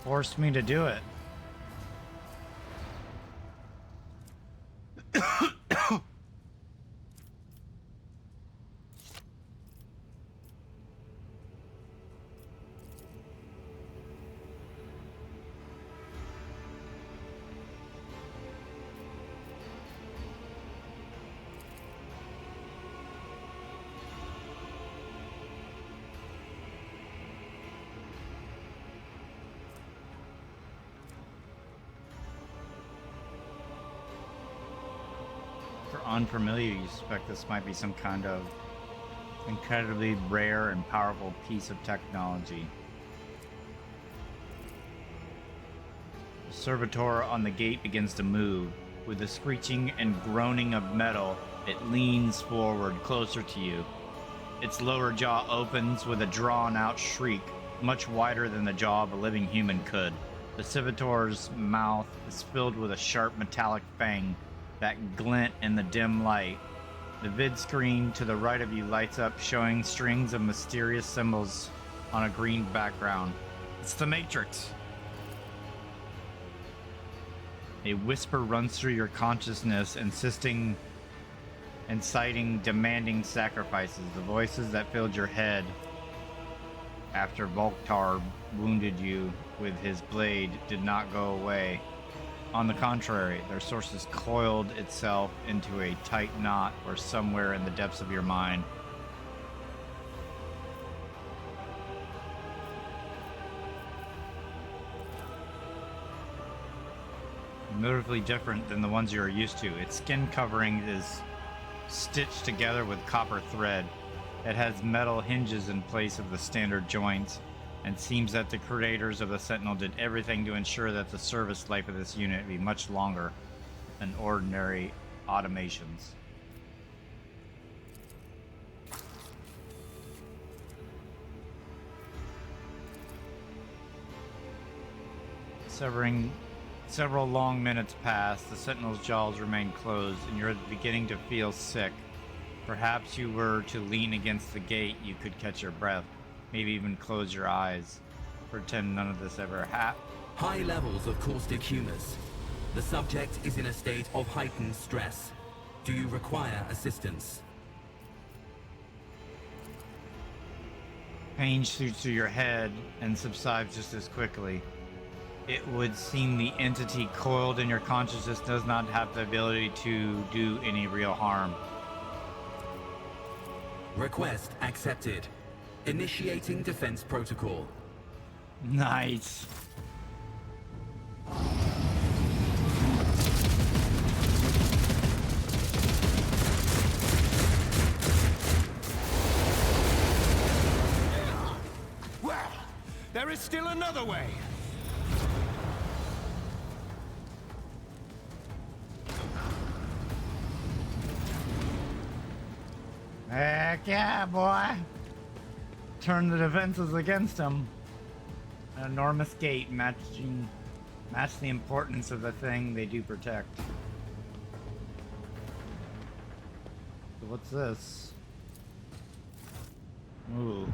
Forced me to do it. For unfamiliar, you suspect this might be some kind of incredibly rare and powerful piece of technology. The servitor on the gate begins to move. With the screeching and groaning of metal, it leans forward closer to you. Its lower jaw opens with a drawn-out shriek, much wider than the jaw of a living human could. The servitor's mouth is filled with a sharp metallic fang that glint in the dim light. The vid screen to the right of you lights up, showing strings of mysterious symbols on a green background. It's the Matrix. A whisper runs through your consciousness, inciting, demanding sacrifices. The voices that filled your head after Volktar wounded you with his blade did not go away. On the contrary, their sources coiled itself into a tight knot or somewhere in the depths of your mind. Notably different than the ones you are used to. Its skin covering is stitched together with copper thread. It has metal hinges in place of the standard joints, and seems that the creators of the Sentinel did everything to ensure that the service life of this unit be much longer than ordinary automations. Several long minutes pass. The Sentinel's jaws remain closed, and you're beginning to feel sick. Perhaps you were to lean against the gate, you could catch your breath. Maybe even close your eyes. Pretend none of this ever happened. High levels of caustic humors. The subject is in a state of heightened stress. Do you require assistance? Pain shoots through your head and subsides just as quickly. It would seem the entity coiled in your consciousness does not have the ability to do any real harm. Request accepted. Initiating defense protocol. Nice. Well, there is still another way. Heck yeah, boy. Turn the defenses against him. An enormous gate match the importance of the thing they do protect. So what's this? Ooh.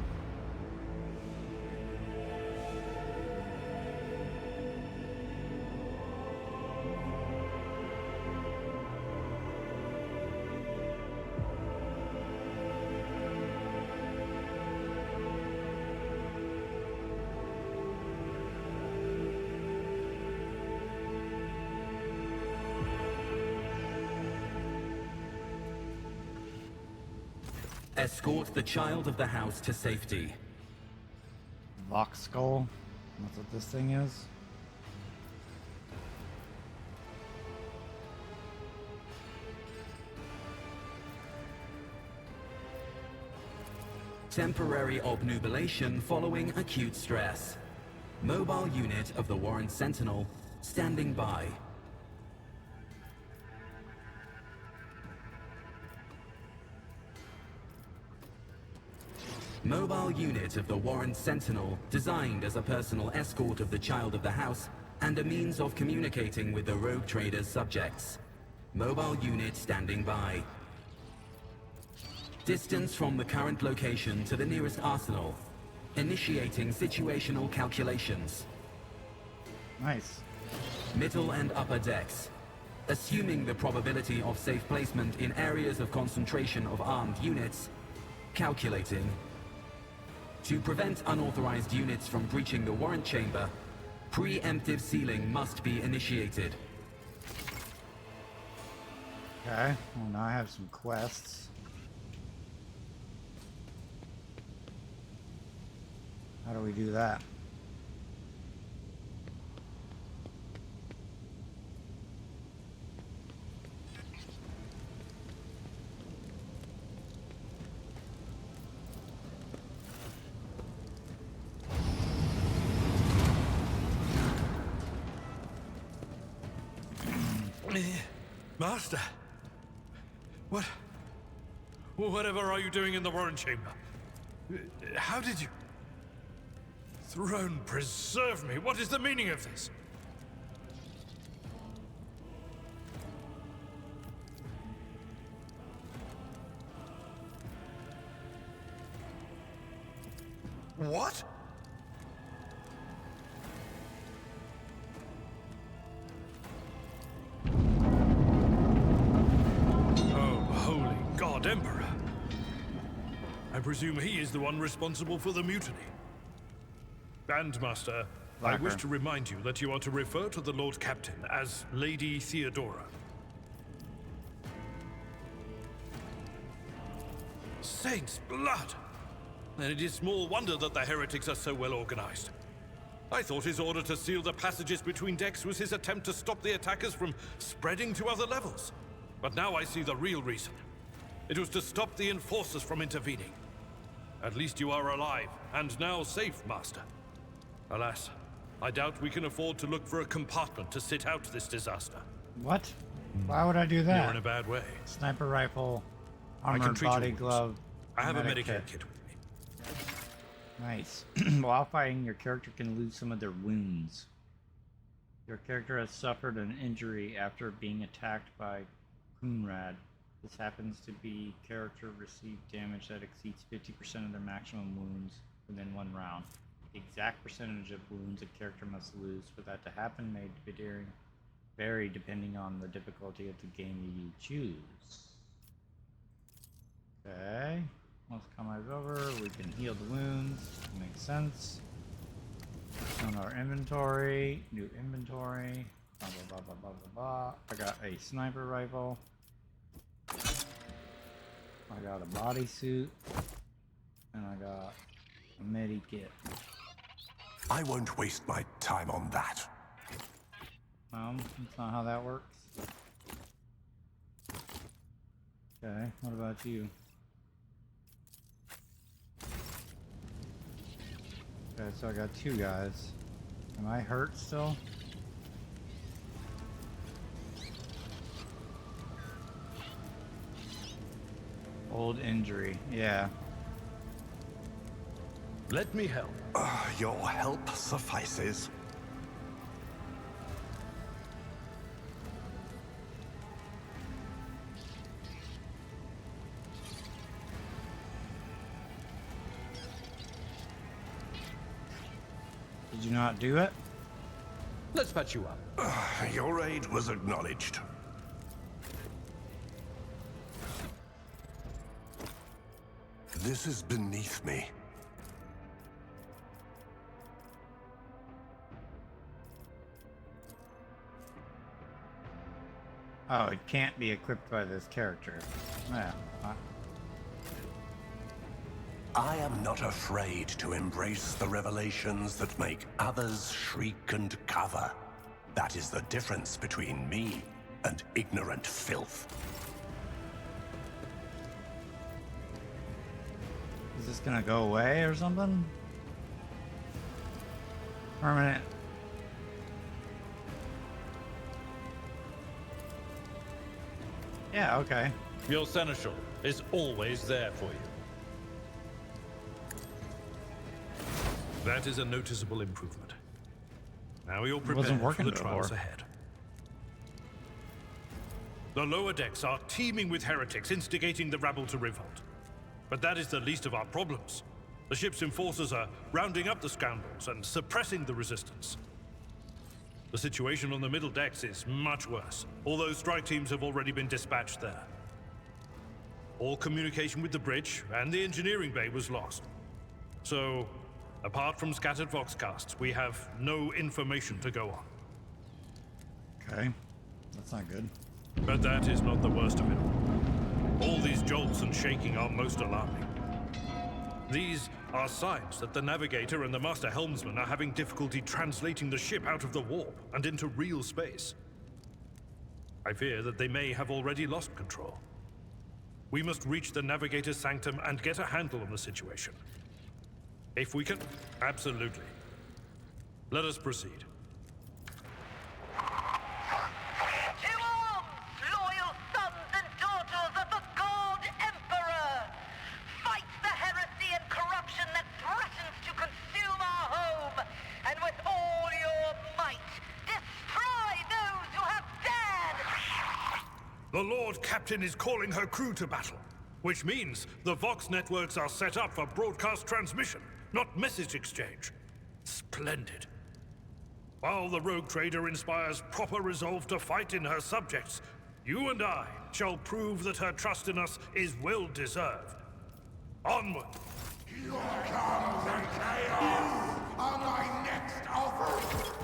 Escort the child of the house to safety. Vox skull? That's what this thing is? Temporary obnubilation following acute stress. Mobile unit of the Warren Sentinel standing by. Mobile unit of the Warren Sentinel, designed as a personal escort of the Child of the House and a means of communicating with the Rogue Trader's subjects. Mobile unit standing by. Distance from the current location to the nearest arsenal. Initiating situational calculations. Nice. Middle and upper decks. Assuming the probability of safe placement in areas of concentration of armed units. Calculating. To prevent unauthorized units from breaching the warrant chamber, preemptive sealing must be initiated. Okay, well now I have some quests. How do we do that? Master, whatever are you doing in the Warren Chamber? How did you... Throne preserve me, what is the meaning of this? What? Emperor. I presume he is the one responsible for the mutiny. Bandmaster, I wish to remind you that you are to refer to the Lord Captain as Lady Theodora. Saints' blood! Then it is small wonder that the heretics are so well organized. I thought his order to seal the passages between decks was his attempt to stop the attackers from spreading to other levels. But now I see the real reason. It was to stop the enforcers from intervening. At least you are alive, and now safe, Master. Alas, I doubt we can afford to look for a compartment to sit out this disaster. What? Why would I do that? You're in a bad way. Sniper rifle, armored body glove. I have a Medicaid kit with me. Nice. While fighting, your character can lose some of their wounds. Your character has suffered an injury after being attacked by Coonrad. This happens to be character received damage that exceeds 50% of their maximum wounds within one round. The exact percentage of wounds a character must lose for that to happen may vary depending on the difficulty of the game you choose. Okay, once combat is over, we can heal the wounds. Makes sense. On our inventory, new inventory. Blah blah blah blah blah blah. I got a sniper rifle. I got a bodysuit, and I got a medi-kit. I won't waste my time on that. That's not how that works. Okay, what about you? Okay, so I got two guys. Am I hurt still? Old injury, yeah. Let me help. Your help suffices. Did you not do it? Let's patch you up. Your aid was acknowledged. This is beneath me. Oh, it can't be equipped by this character. Yeah. I am not afraid to embrace the revelations that make others shriek and cover. That is the difference between me and ignorant filth. Is this gonna go away or something? Permanent. Yeah, okay. Your seneschal is always there for you. That is a noticeable improvement. Now you're wasn't prepared for working the trials before. ahead. The lower decks are teeming with heretics instigating the rabble to revolt. But that is the least of our problems. The ship's enforcers are rounding up the scoundrels and suppressing the resistance. The situation on the middle decks is much worse, although strike teams have already been dispatched there. All communication with the bridge and the engineering bay was lost. So, apart from scattered voxcasts, we have no information to go on. Okay. That's not good. But that is not the worst of it. All these jolts and shaking are most alarming. These are signs that the navigator and the master helmsman are having difficulty translating the ship out of the warp and into real space. I fear that they may have already lost control. We must reach the navigator's sanctum and get a handle on the situation. If we can... Absolutely. Let us proceed. The Lord Captain is calling her crew to battle, which means the Vox networks are set up for broadcast transmission, not message exchange. Splendid. While the Rogue Trader inspires proper resolve to fight in her subjects, you and I shall prove that her trust in us is well deserved. Onward! Here comes the chaos on my next offer!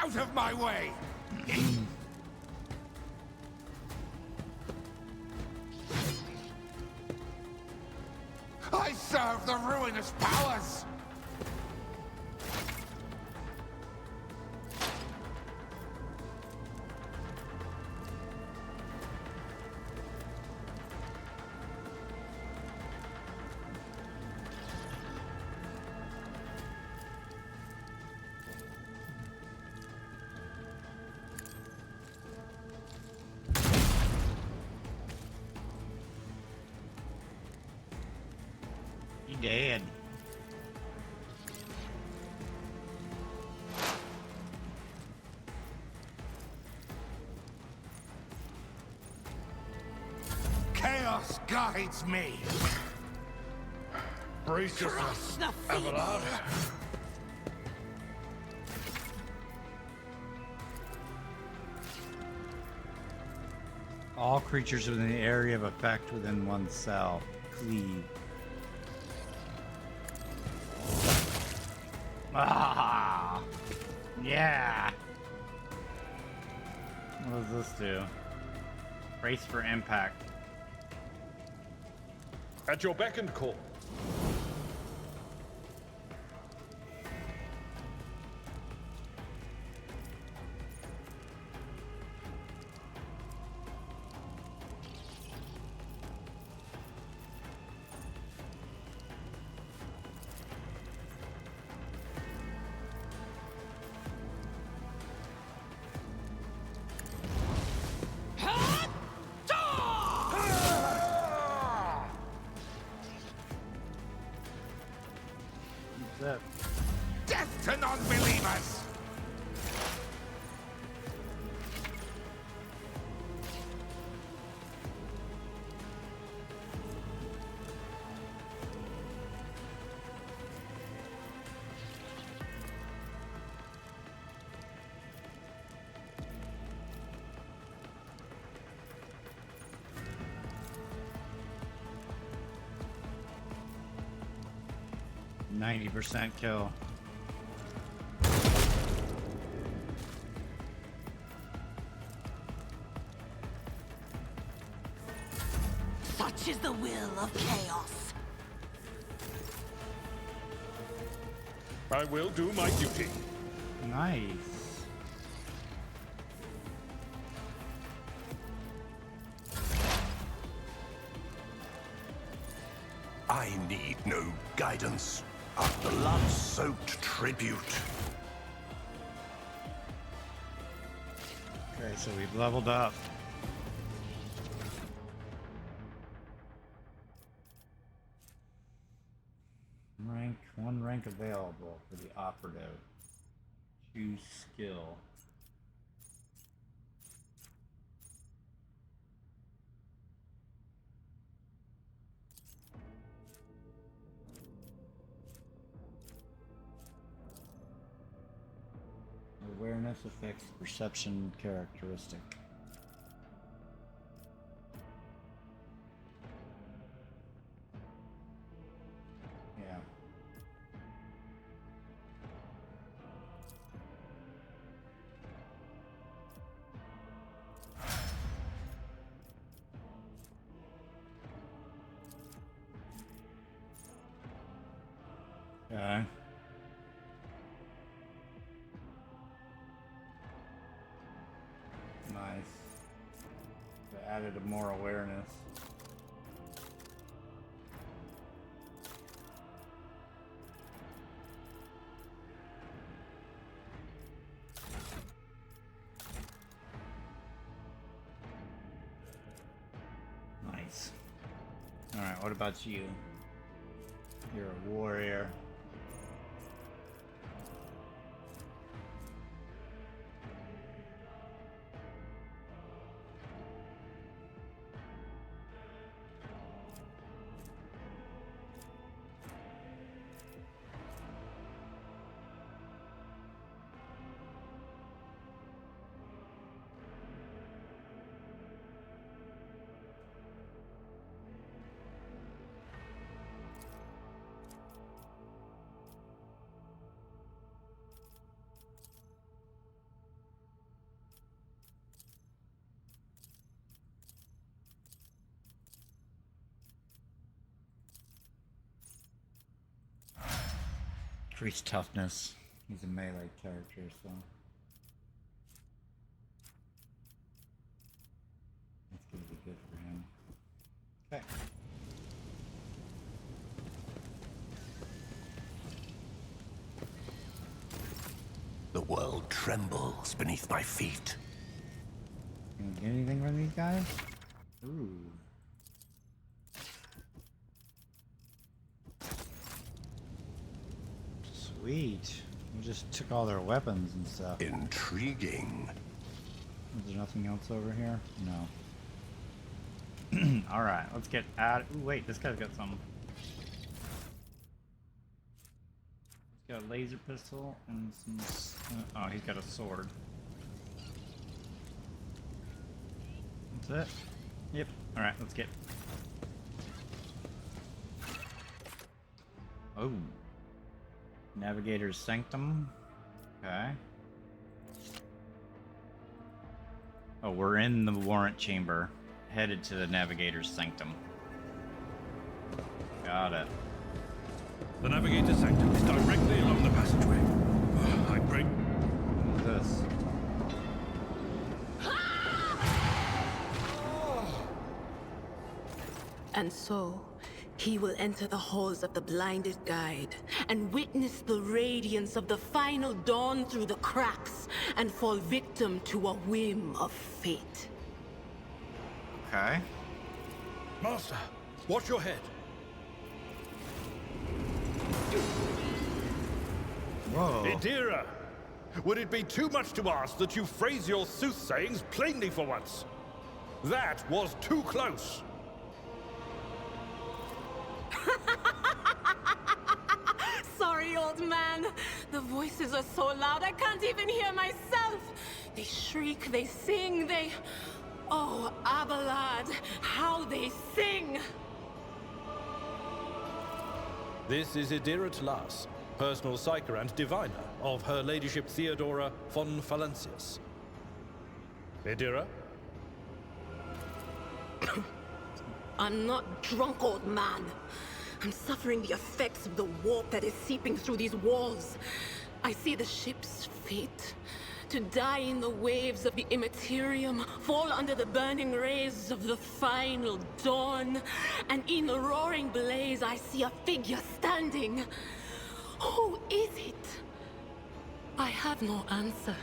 Out of my way! I serve the ruinous powers! He dead. Chaos guides me! Brace yourself, Abelard. All creatures within the area of effect within oneself. Cleave. Ah! Yeah! What does this do? Brace for impact. At your beck and call. Death to non-believers! %90 kill. Such is the will of chaos. I will do my duty. Nice. I need no guidance. A blood-soaked tribute. Okay, so we've leveled up. One rank available for the operative. Choose skill. Awareness affects perception characteristic. Yeah. Okay. Nice. They added more awareness. Nice. Alright, what about you? You're a warrior. Increased toughness. He's a melee character, so that's gonna be good for him. Okay. The world trembles beneath my feet. Can we get anything from these guys? Ooh. Sweet. We just took all their weapons and stuff. Intriguing. Is there nothing else over here? No. Alright, let's get out. Ooh, wait, this guy's got some. He's got a laser pistol and some. Oh, he's got a sword. That's it? Yep. Alright, let's get. Oh. Navigator's Sanctum. Okay. Oh, we're in the warrant chamber. Headed to the Navigator's Sanctum. Got it. The Navigator's Sanctum is directly along the passageway. I pray. What's this? And so, he will enter the halls of the blinded guide and witness the radiance of the final dawn through the cracks and fall victim to a whim of fate. Okay. Master, watch your head. Whoa. Idira, would it be too much to ask that you phrase your soothsayings plainly for once? That was too close. Sorry, old man. The voices are so loud I can't even hear myself. They shriek, they sing, they... Oh, Abelard, how they sing! This is Idira Tlas, personal psyker and diviner of Her Ladyship Theodora von Valencius. Idira? I'm not drunk, old man. I'm suffering the effects of the warp that is seeping through these walls. I see the ship's fate, To die in the waves of the immaterium, fall under the burning rays of the final dawn. And in the roaring blaze, I see a figure standing. Who is it? I have no answer.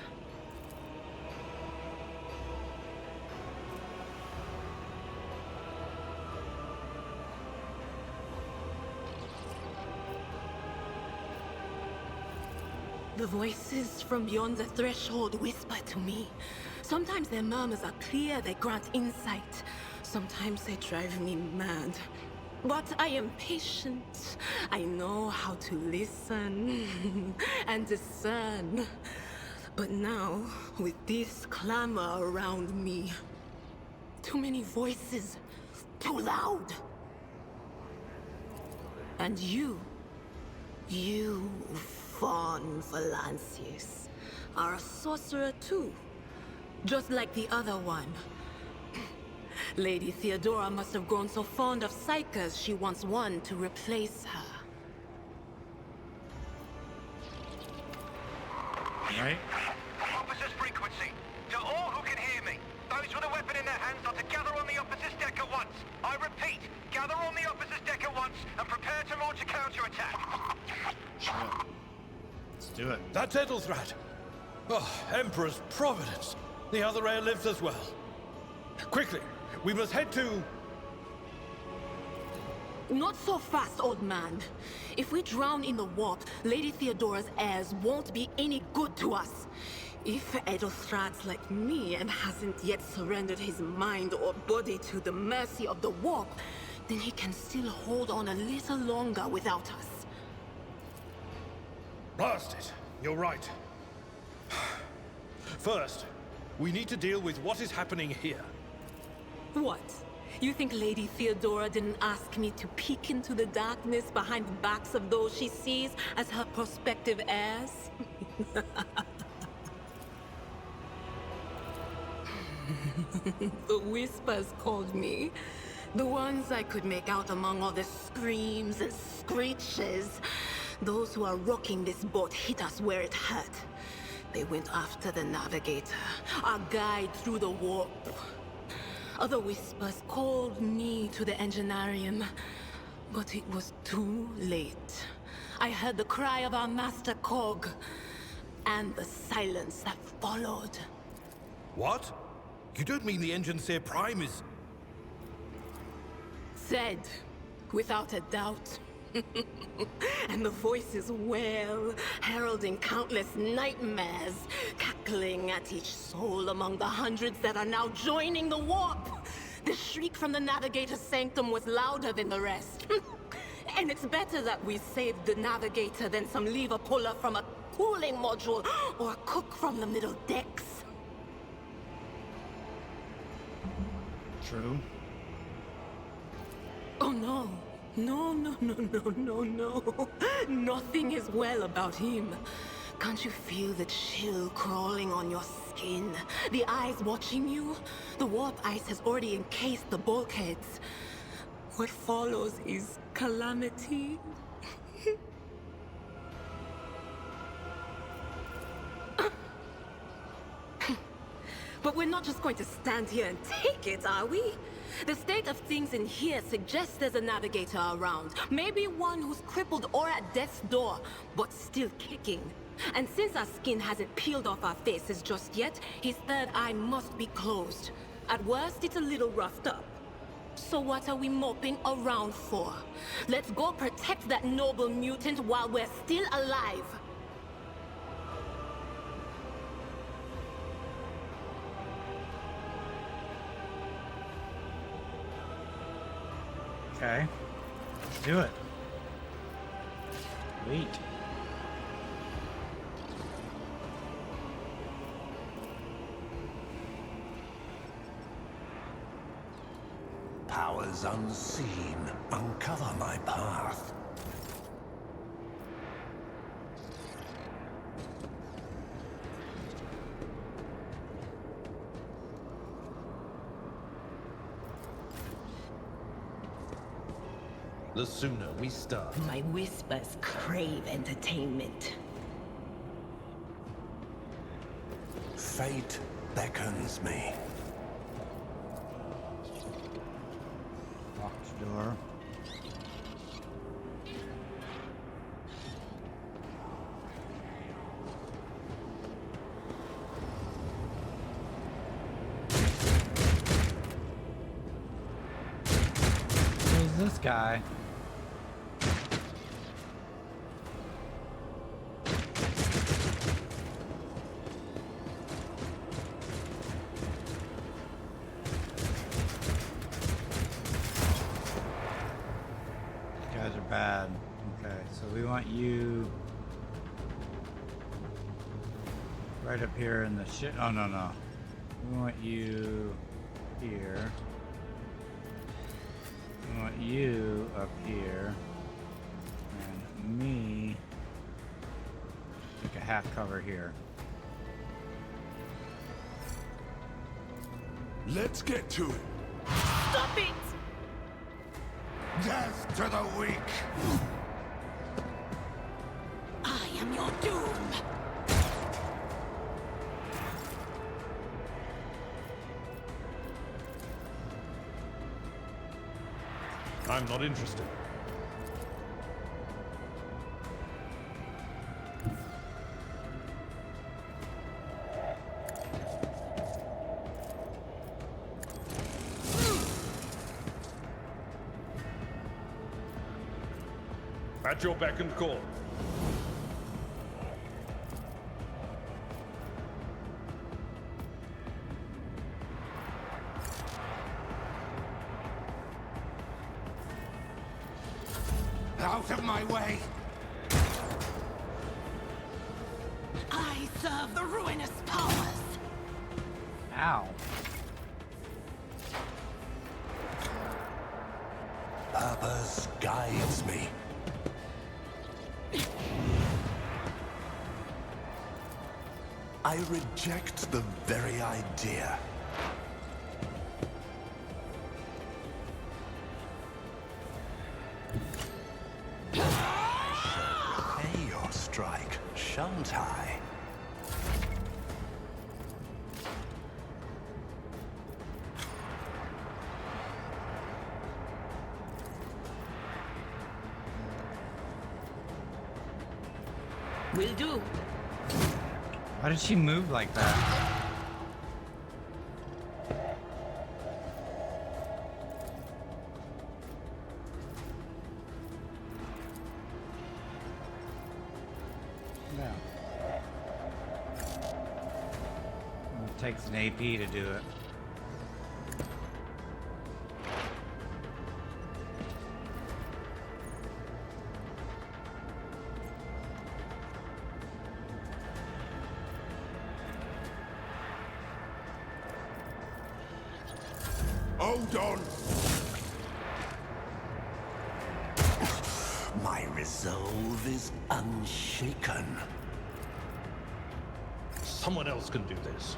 The voices from beyond the threshold whisper to me. Sometimes their murmurs are clear, they grant insight. Sometimes they drive me mad. But I am patient. I know how to listen and discern. But now, with this clamor around me, too many voices, too loud. And you, Von Valancius, are a sorcerer too, just like the other one. Lady Theodora must have grown so fond of psychers she wants one to replace her. Right? Officer's frequency. To all who can hear me, those with a weapon in their hands are to gather on the officer's deck at once. I repeat, gather on the officer's deck at once and prepare to launch a counterattack. Yeah. Let's do it. That's Edelthrad. Oh, Emperor's Providence. The other heir lives as well. Quickly, we must head to... Not so fast, old man. If we drown in the warp, Lady Theodora's heirs won't be any good to us. If Edelthrad's like me and hasn't yet surrendered his mind or body to the mercy of the warp, then he can still hold on a little longer without us. Blast it. You're right. First, we need to deal with what is happening here. What? You think Lady Theodora didn't ask me to peek into the darkness behind the backs of those she sees as her prospective heirs? The whispers called me. The ones I could make out among all the screams and screeches. Those who are rocking this boat hit us where it hurt. They went after the navigator, our guide through the warp. Other whispers called me to the enginarium, but it was too late. I heard the cry of our master Cog, and the silence that followed. What? You don't mean the Enginseer Prime is... Said, without a doubt. And the voices wail, heralding countless nightmares, cackling at each soul among the hundreds that are now joining the warp. The shriek from the Navigator's sanctum was louder than the rest. And it's better that we saved the Navigator than some lever puller from a cooling module or a cook from the middle decks. True. Oh no. No. Nothing is well about him. Can't you feel the chill crawling on your skin? The eyes watching you? The warp ice has already encased the bulkheads. What follows is calamity. But we're not just going to stand here and take it, are we? The state of things in here suggests there's a navigator around. Maybe one who's crippled or at death's door, but still kicking. And since our skin hasn't peeled off our faces just yet, his third eye must be closed. At worst, it's a little roughed up. So what are we moping around for? Let's go protect that noble mutant while we're still alive. Okay. Let's do it. Wait. Powers unseen, uncover my path. The sooner we start. My whispers crave entertainment. Fate beckons me. Locked door. Who's this guy? Bad. Okay, so we want you right up here in the shit. Oh, no. We want you here. We want you up here. And me take a half cover here. Let's get to it. Stop it! Death to the weak! I am your doom! I'm not interested. At your beck and call. Out of my way! I serve the ruinous powers! Ow. Purpose guides me. I reject the very idea. I shall repay your strike, shan't I? Will do. Why did she move like that? No. It takes an AP to do it. Hold on! My resolve is unshaken. Someone else can do this.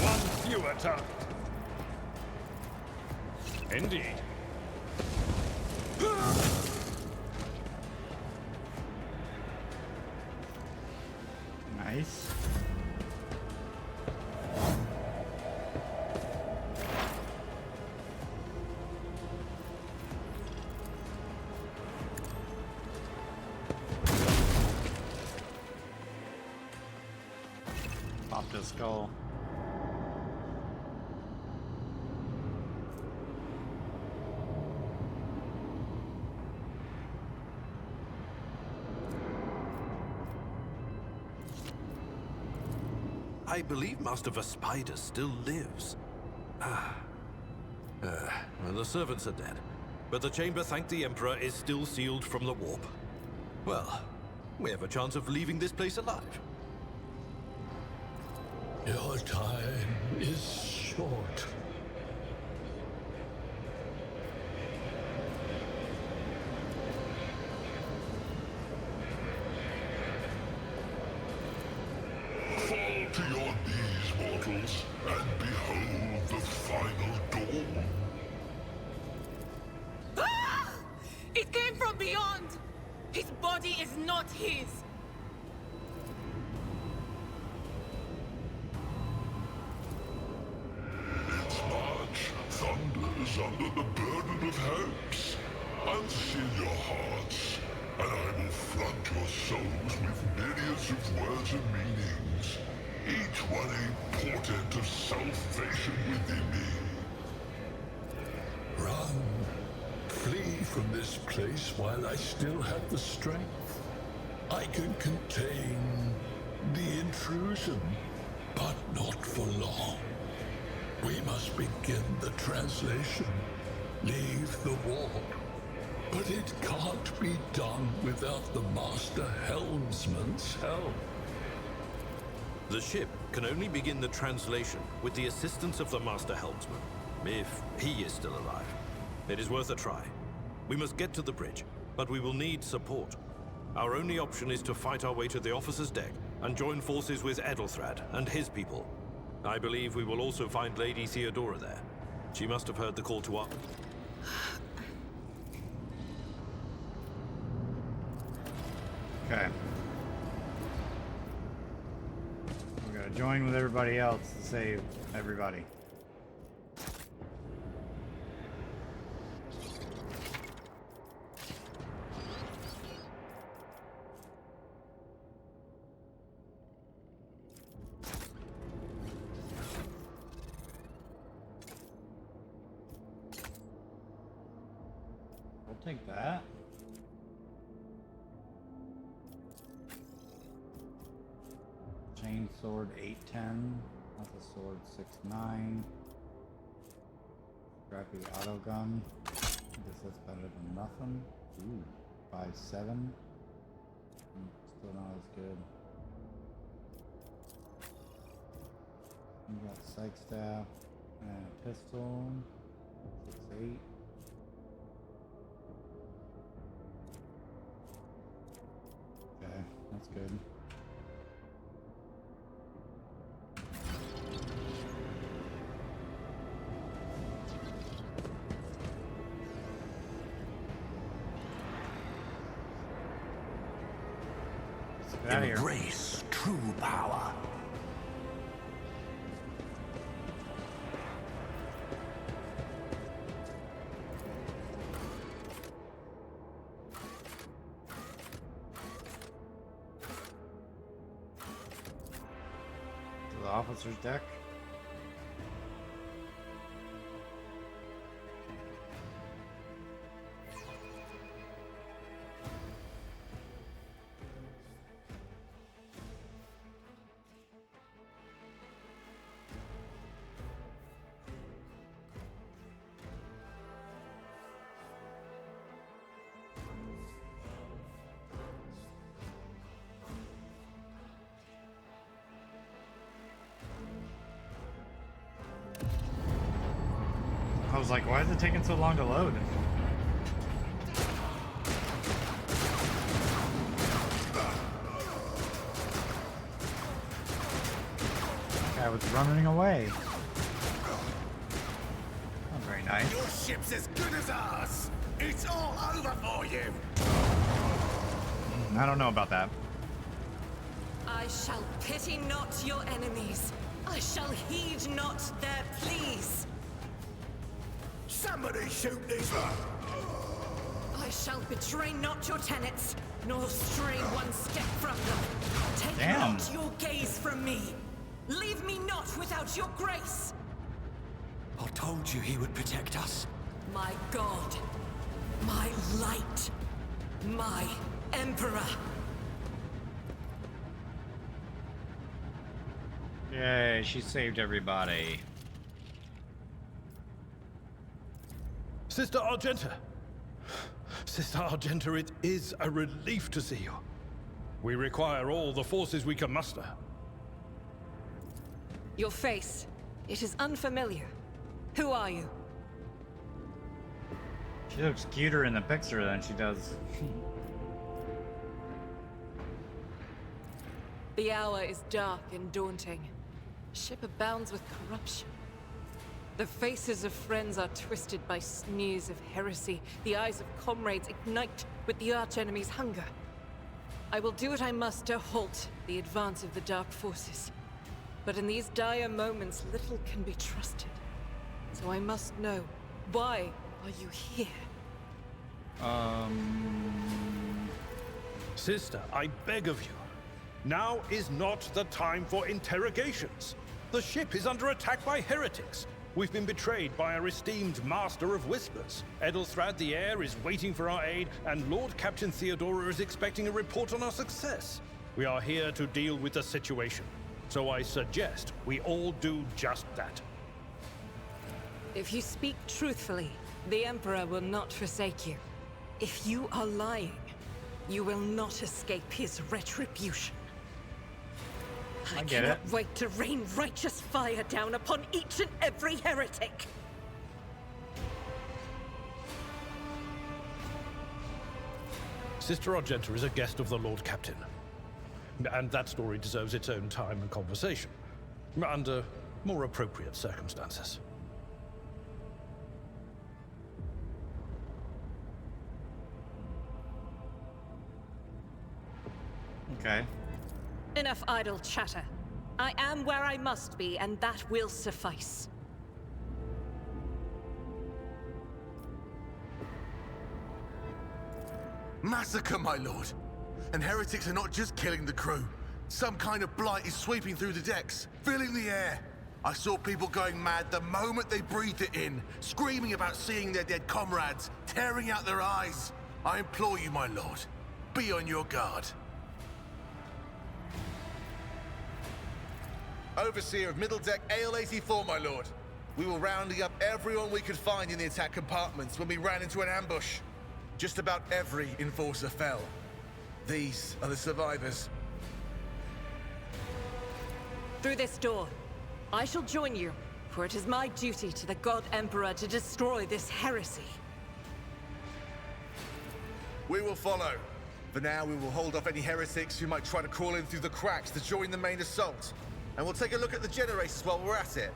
One fewer target. Indeed. Nice. Popped his skull. I believe Master Vespider still lives. Well, the servants are dead, but the chamber, thank the Emperor, is still sealed from the warp. Well, we have a chance of leaving this place alive. Your time is short. Fall to your knees, mortals, and behold the final dawn. is under the burden of hopes. Unseal your hearts, and I will flood your souls with myriads of words and meanings, each one a portent of salvation within me. Run. Flee from this place while I still have the strength. I can contain the intrusion, but not for long. We must begin the translation. Leave the warp. But it can't be done without the Master Helmsman's help. The ship can only begin the translation with the assistance of the Master Helmsman, if he is still alive. It is worth a try. We must get to the bridge, but we will need support. Our only option is to fight our way to the officer's deck and join forces with Edelthrad and his people. I believe we will also find Lady Theodora there. She must have heard the call to arms. Okay. We're gonna join with everybody else to save everybody. We'll take that. Chain sword 810. That's a sword 6.9. Scrappy auto gun. I guess that's better than nothing. Ooh, 5.7. Still not as good. We got psych staff and a pistol. 6.8. Okay, that's good. Embrace true power. To the officer's deck. I was like, why is it taking so long to load? I was running away. Not very nice. Your ship's as good as ours. It's all over for you. I don't know about that. I shall pity not your enemies. I shall heed not their pleas. Somebody shoot this one. I shall betray not your tenets, nor stray one step from them. Take Damn. not your gaze from me. Leave me not without your grace. I told you he would protect us. My God, my light, my Emperor. Yay, she saved everybody. Sister Argenta! Sister Argenta, it is a relief to see you. We require all the forces we can muster. Your face, it is unfamiliar. Who are you? She looks cuter in the picture than she does. The hour is dark and daunting. Ship abounds with corruption. The faces of friends are twisted by sneers of heresy. The eyes of comrades ignite with the archenemy's hunger. I will do what I must to halt the advance of the dark forces. But in these dire moments, little can be trusted. So I must know Why are you here? Sister, I beg of you. Now is not the time for interrogations. The ship is under attack by heretics. We've been betrayed by our esteemed Master of Whispers. Edelthrad the Heir is waiting for our aid, and Lord Captain Theodora is expecting a report on our success. We are here to deal with the situation, so I suggest we all do just that. If you speak truthfully, the Emperor will not forsake you. If you are lying, you will not escape his retribution. I get cannot it. wait to rain righteous fire down upon each and every heretic. Sister Argenta is a guest of the Lord Captain. And that story deserves its own time and conversation, under more appropriate circumstances. Okay. Enough idle chatter. I am where I must be, and that will suffice. Massacre, my lord. And heretics are not just killing the crew. Some kind of blight is sweeping through the decks, filling the air. I saw people going mad the moment they breathed it in, screaming about seeing their dead comrades, tearing out their eyes. I implore you, my lord, be on your guard. Overseer of Middle Deck AL-84, my lord. We were rounding up everyone we could find in the attack compartments when we ran into an ambush. Just about every enforcer fell. These are the survivors. Through this door. I shall join you, for it is my duty to the God Emperor to destroy this heresy. We will follow. For now, we will hold off any heretics who might try to crawl in through the cracks to join the main assault. And we'll take a look at the generators while we're at it.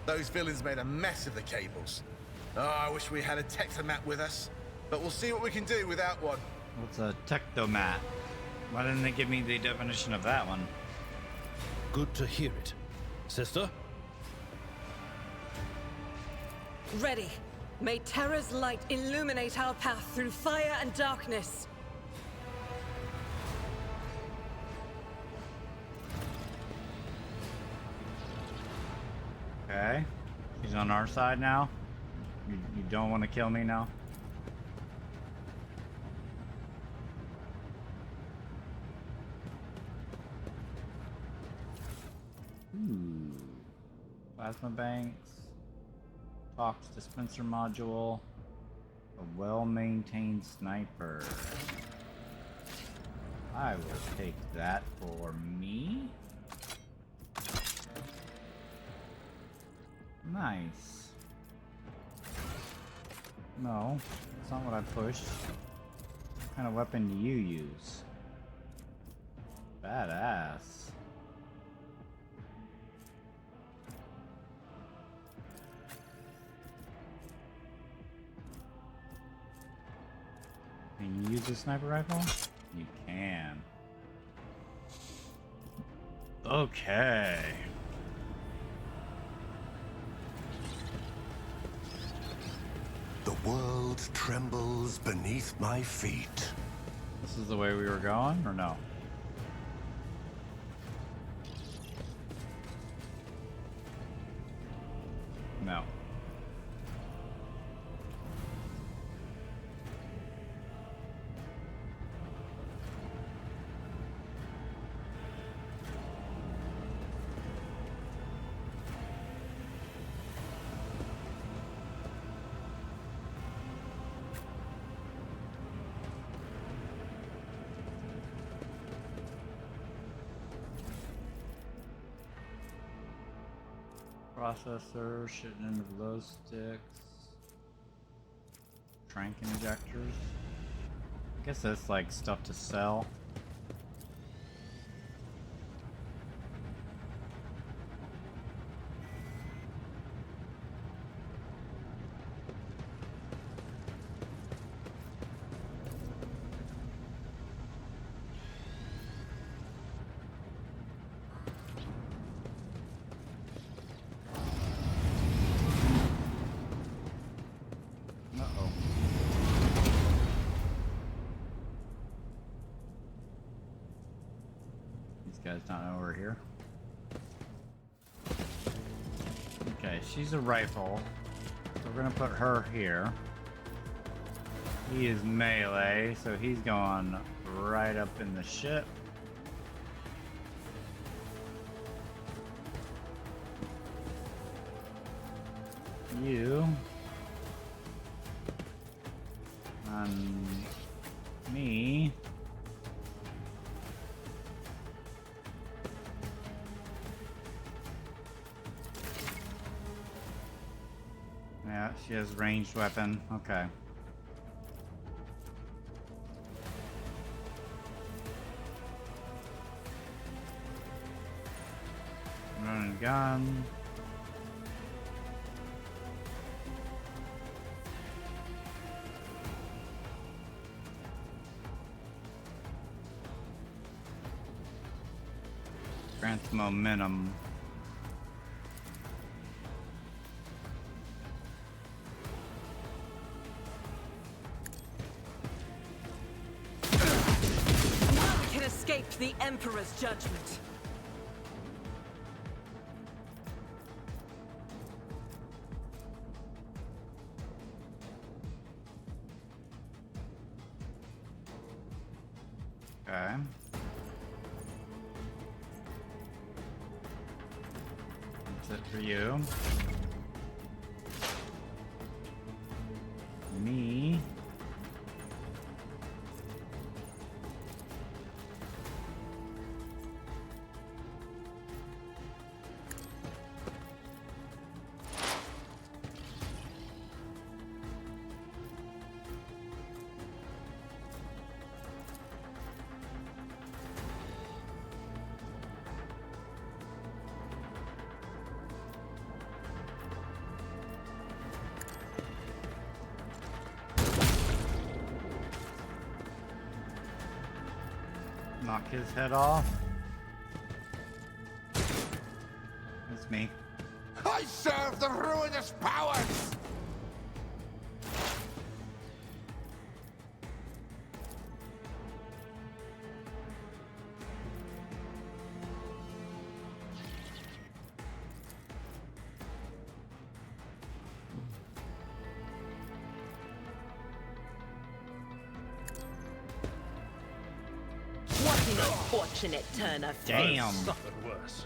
Those villains made a mess of the cables. Oh, I wish we had a Tectomat with us. But we'll see what we can do without one. What's a tectomat? Why didn't they give me the definition of that one? Good to hear it. Sister? Ready. May Terra's light illuminate our path through fire and darkness. Okay. She's on our side now? You don't want to kill me now? Plasma banks. Tox dispenser module. A well-maintained sniper. I will take that for me. Nice. No, that's not what I pushed. What kind of weapon do you use? Badass. Can you use a sniper rifle? You can. Okay. The world trembles beneath my feet. This is the way we were going, or no? No. Processor, shit into glow sticks. Trank injectors. I guess that's like stuff to sell. guys not know we're here. Okay, she's a rifle. So we're gonna put her here. He is melee, so he's going right up in the ship. You and me. Yeah, she has ranged weapon. Okay. Run and gun. Grants momentum. None can escape the Emperor's judgment. Okay. That's it for you. Me. Knock his head off. That's me. I serve the ruinous powers! What an unfortunate turn of fate. Damn. Suffered worse.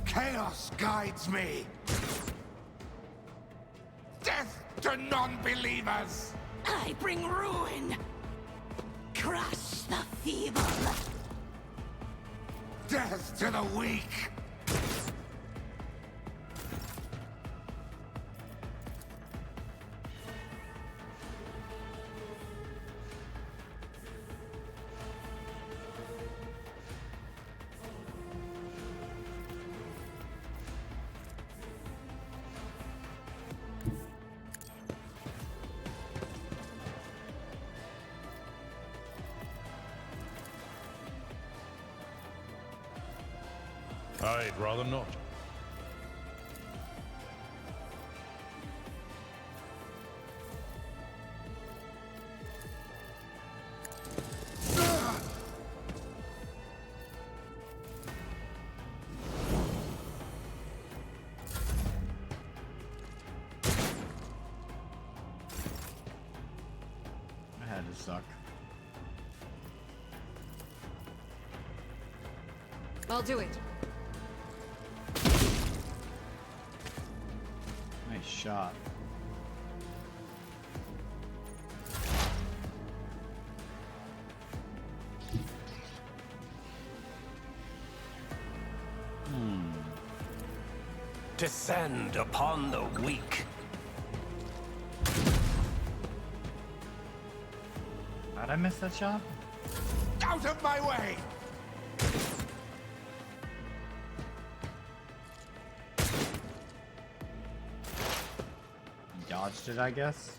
Chaos guides me! Death to non-believers! I bring ruin. Crush the feeble. Death to the weak! I'd rather not. I had to suck. I'll do it. Nice shot. Descend upon the weak. How'd I miss that shot? Out of my way! Dodged it, I guess.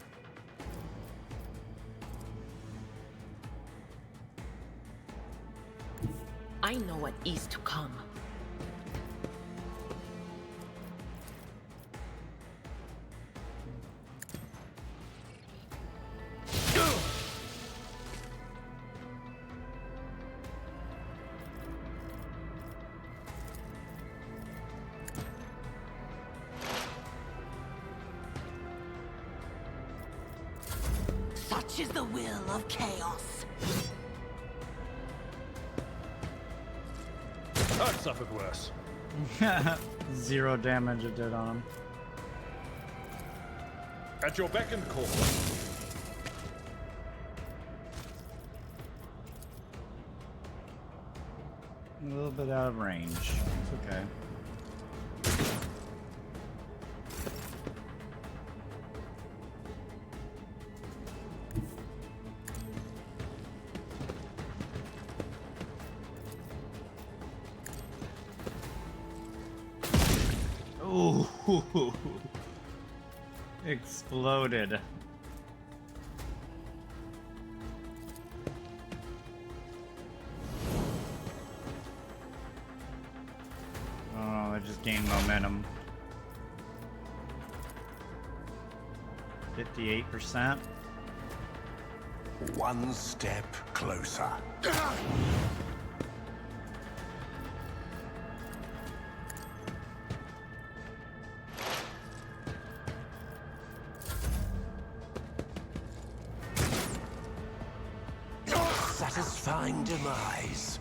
I know what is to come. Such is the will of chaos. I've suffered worse. 0 damage it did on him. At your beck and call. A little bit out of range. It's okay. Ooh. Exploded. Oh, I just gained momentum. 58%. One step closer. Satisfying demise.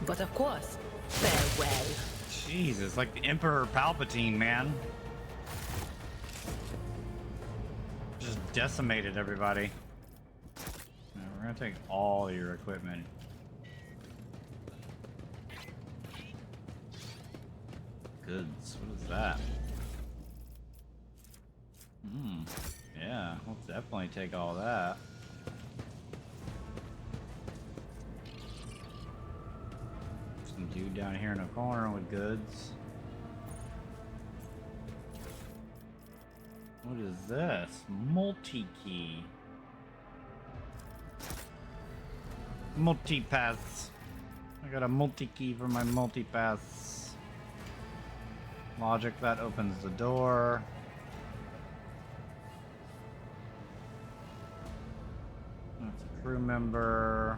But of course, farewell. Jesus, like the Emperor Palpatine, man. Just decimated everybody. Now, we're gonna take all your equipment. Goods. What is that? Yeah, we'll definitely take all that. Some dude down here in a corner with goods. What is this? Multi-key. Multi-paths. I got a multi-key for my multi-paths. Logic, that opens the door. That's a crew member.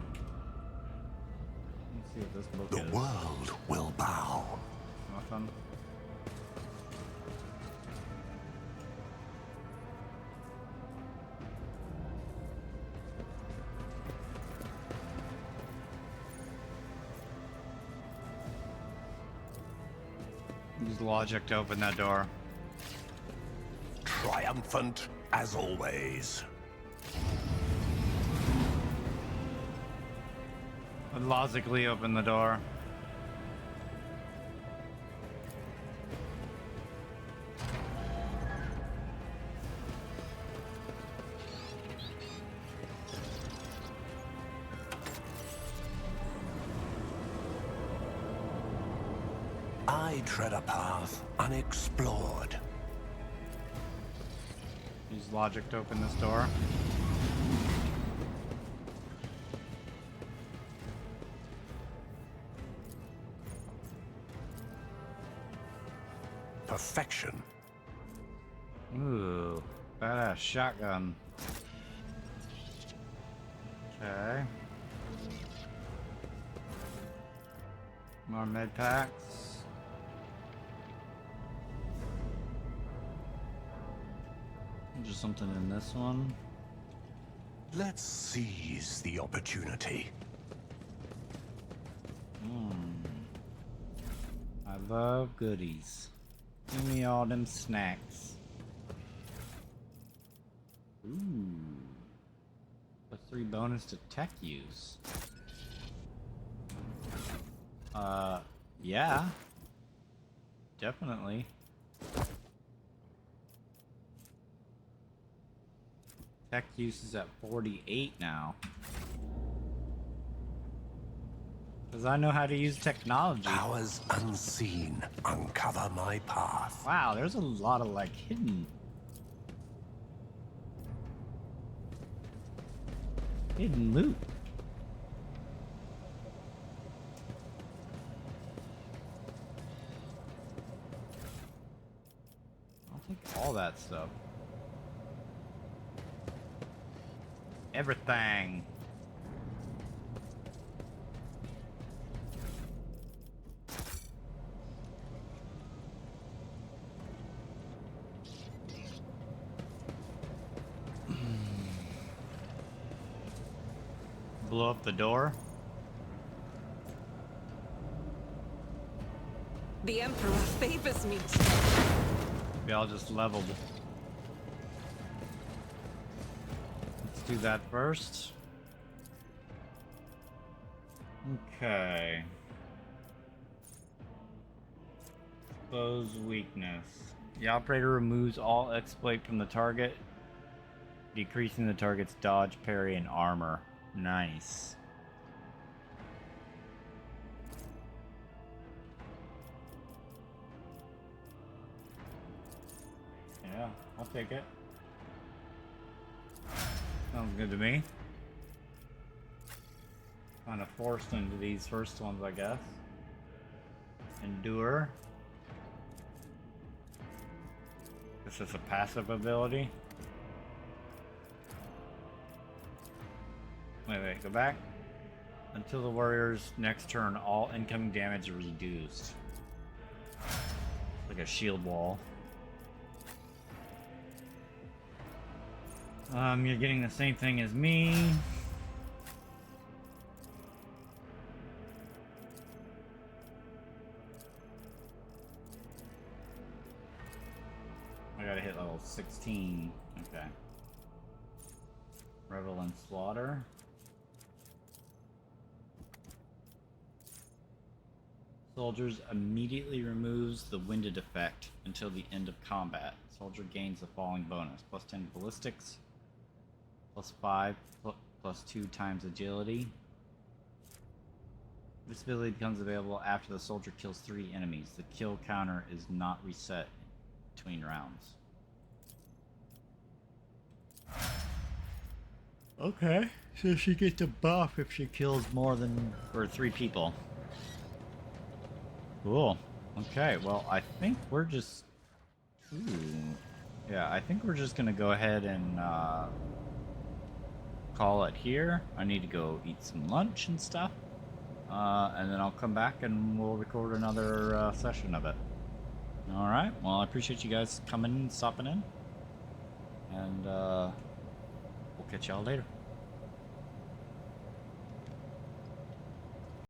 Let's see what this book is. The world will bow. Nothing. Use logic to open that door. Triumphant as always. I'd logically open the door. I tread a path unexplored. Use logic to open this door. Perfection. Ooh, badass shotgun. Okay. More med packs. Just something in this one. Let's seize the opportunity. I love goodies. Give me all them snacks. Ooh. +3 bonus to tech use. Yeah. Definitely. Tech use is at 48 now. Because I know how to use technology. Powers unseen uncover my path. Wow, there's a lot of like hidden loot. I'll take all that stuff. Everything. Blow up the door. The Emperor favors me. Maybe I'll just level. Let's do that first. Okay. Expose weakness. The operator removes all exploit from the target, decreasing the target's dodge, parry, and armor. Nice. Yeah, I'll take it. Sounds good to me. Kind of forced into these first ones, I guess. Endure. This is a passive ability. Wait, go back. Until the warrior's next turn, all incoming damage is reduced. Like a shield wall. You're getting the same thing as me. I gotta hit level 16. Okay. Revel and Slaughter. Soldiers immediately removes the winded effect until the end of combat. Soldier gains the following bonus: plus 10 ballistics, plus 5, plus 2 times agility. This ability becomes available after the soldier kills 3 enemies. The kill counter is not reset between rounds. Okay, so she gets a buff if she kills more than 3 people. Cool. Okay, well, I think we're just... Ooh. Yeah, I think we're just gonna go ahead and call it here. I need to go eat some lunch and stuff. And then I'll come back and we'll record another session of it. Alright, well, I appreciate you guys coming and stopping in. And we'll catch y'all later.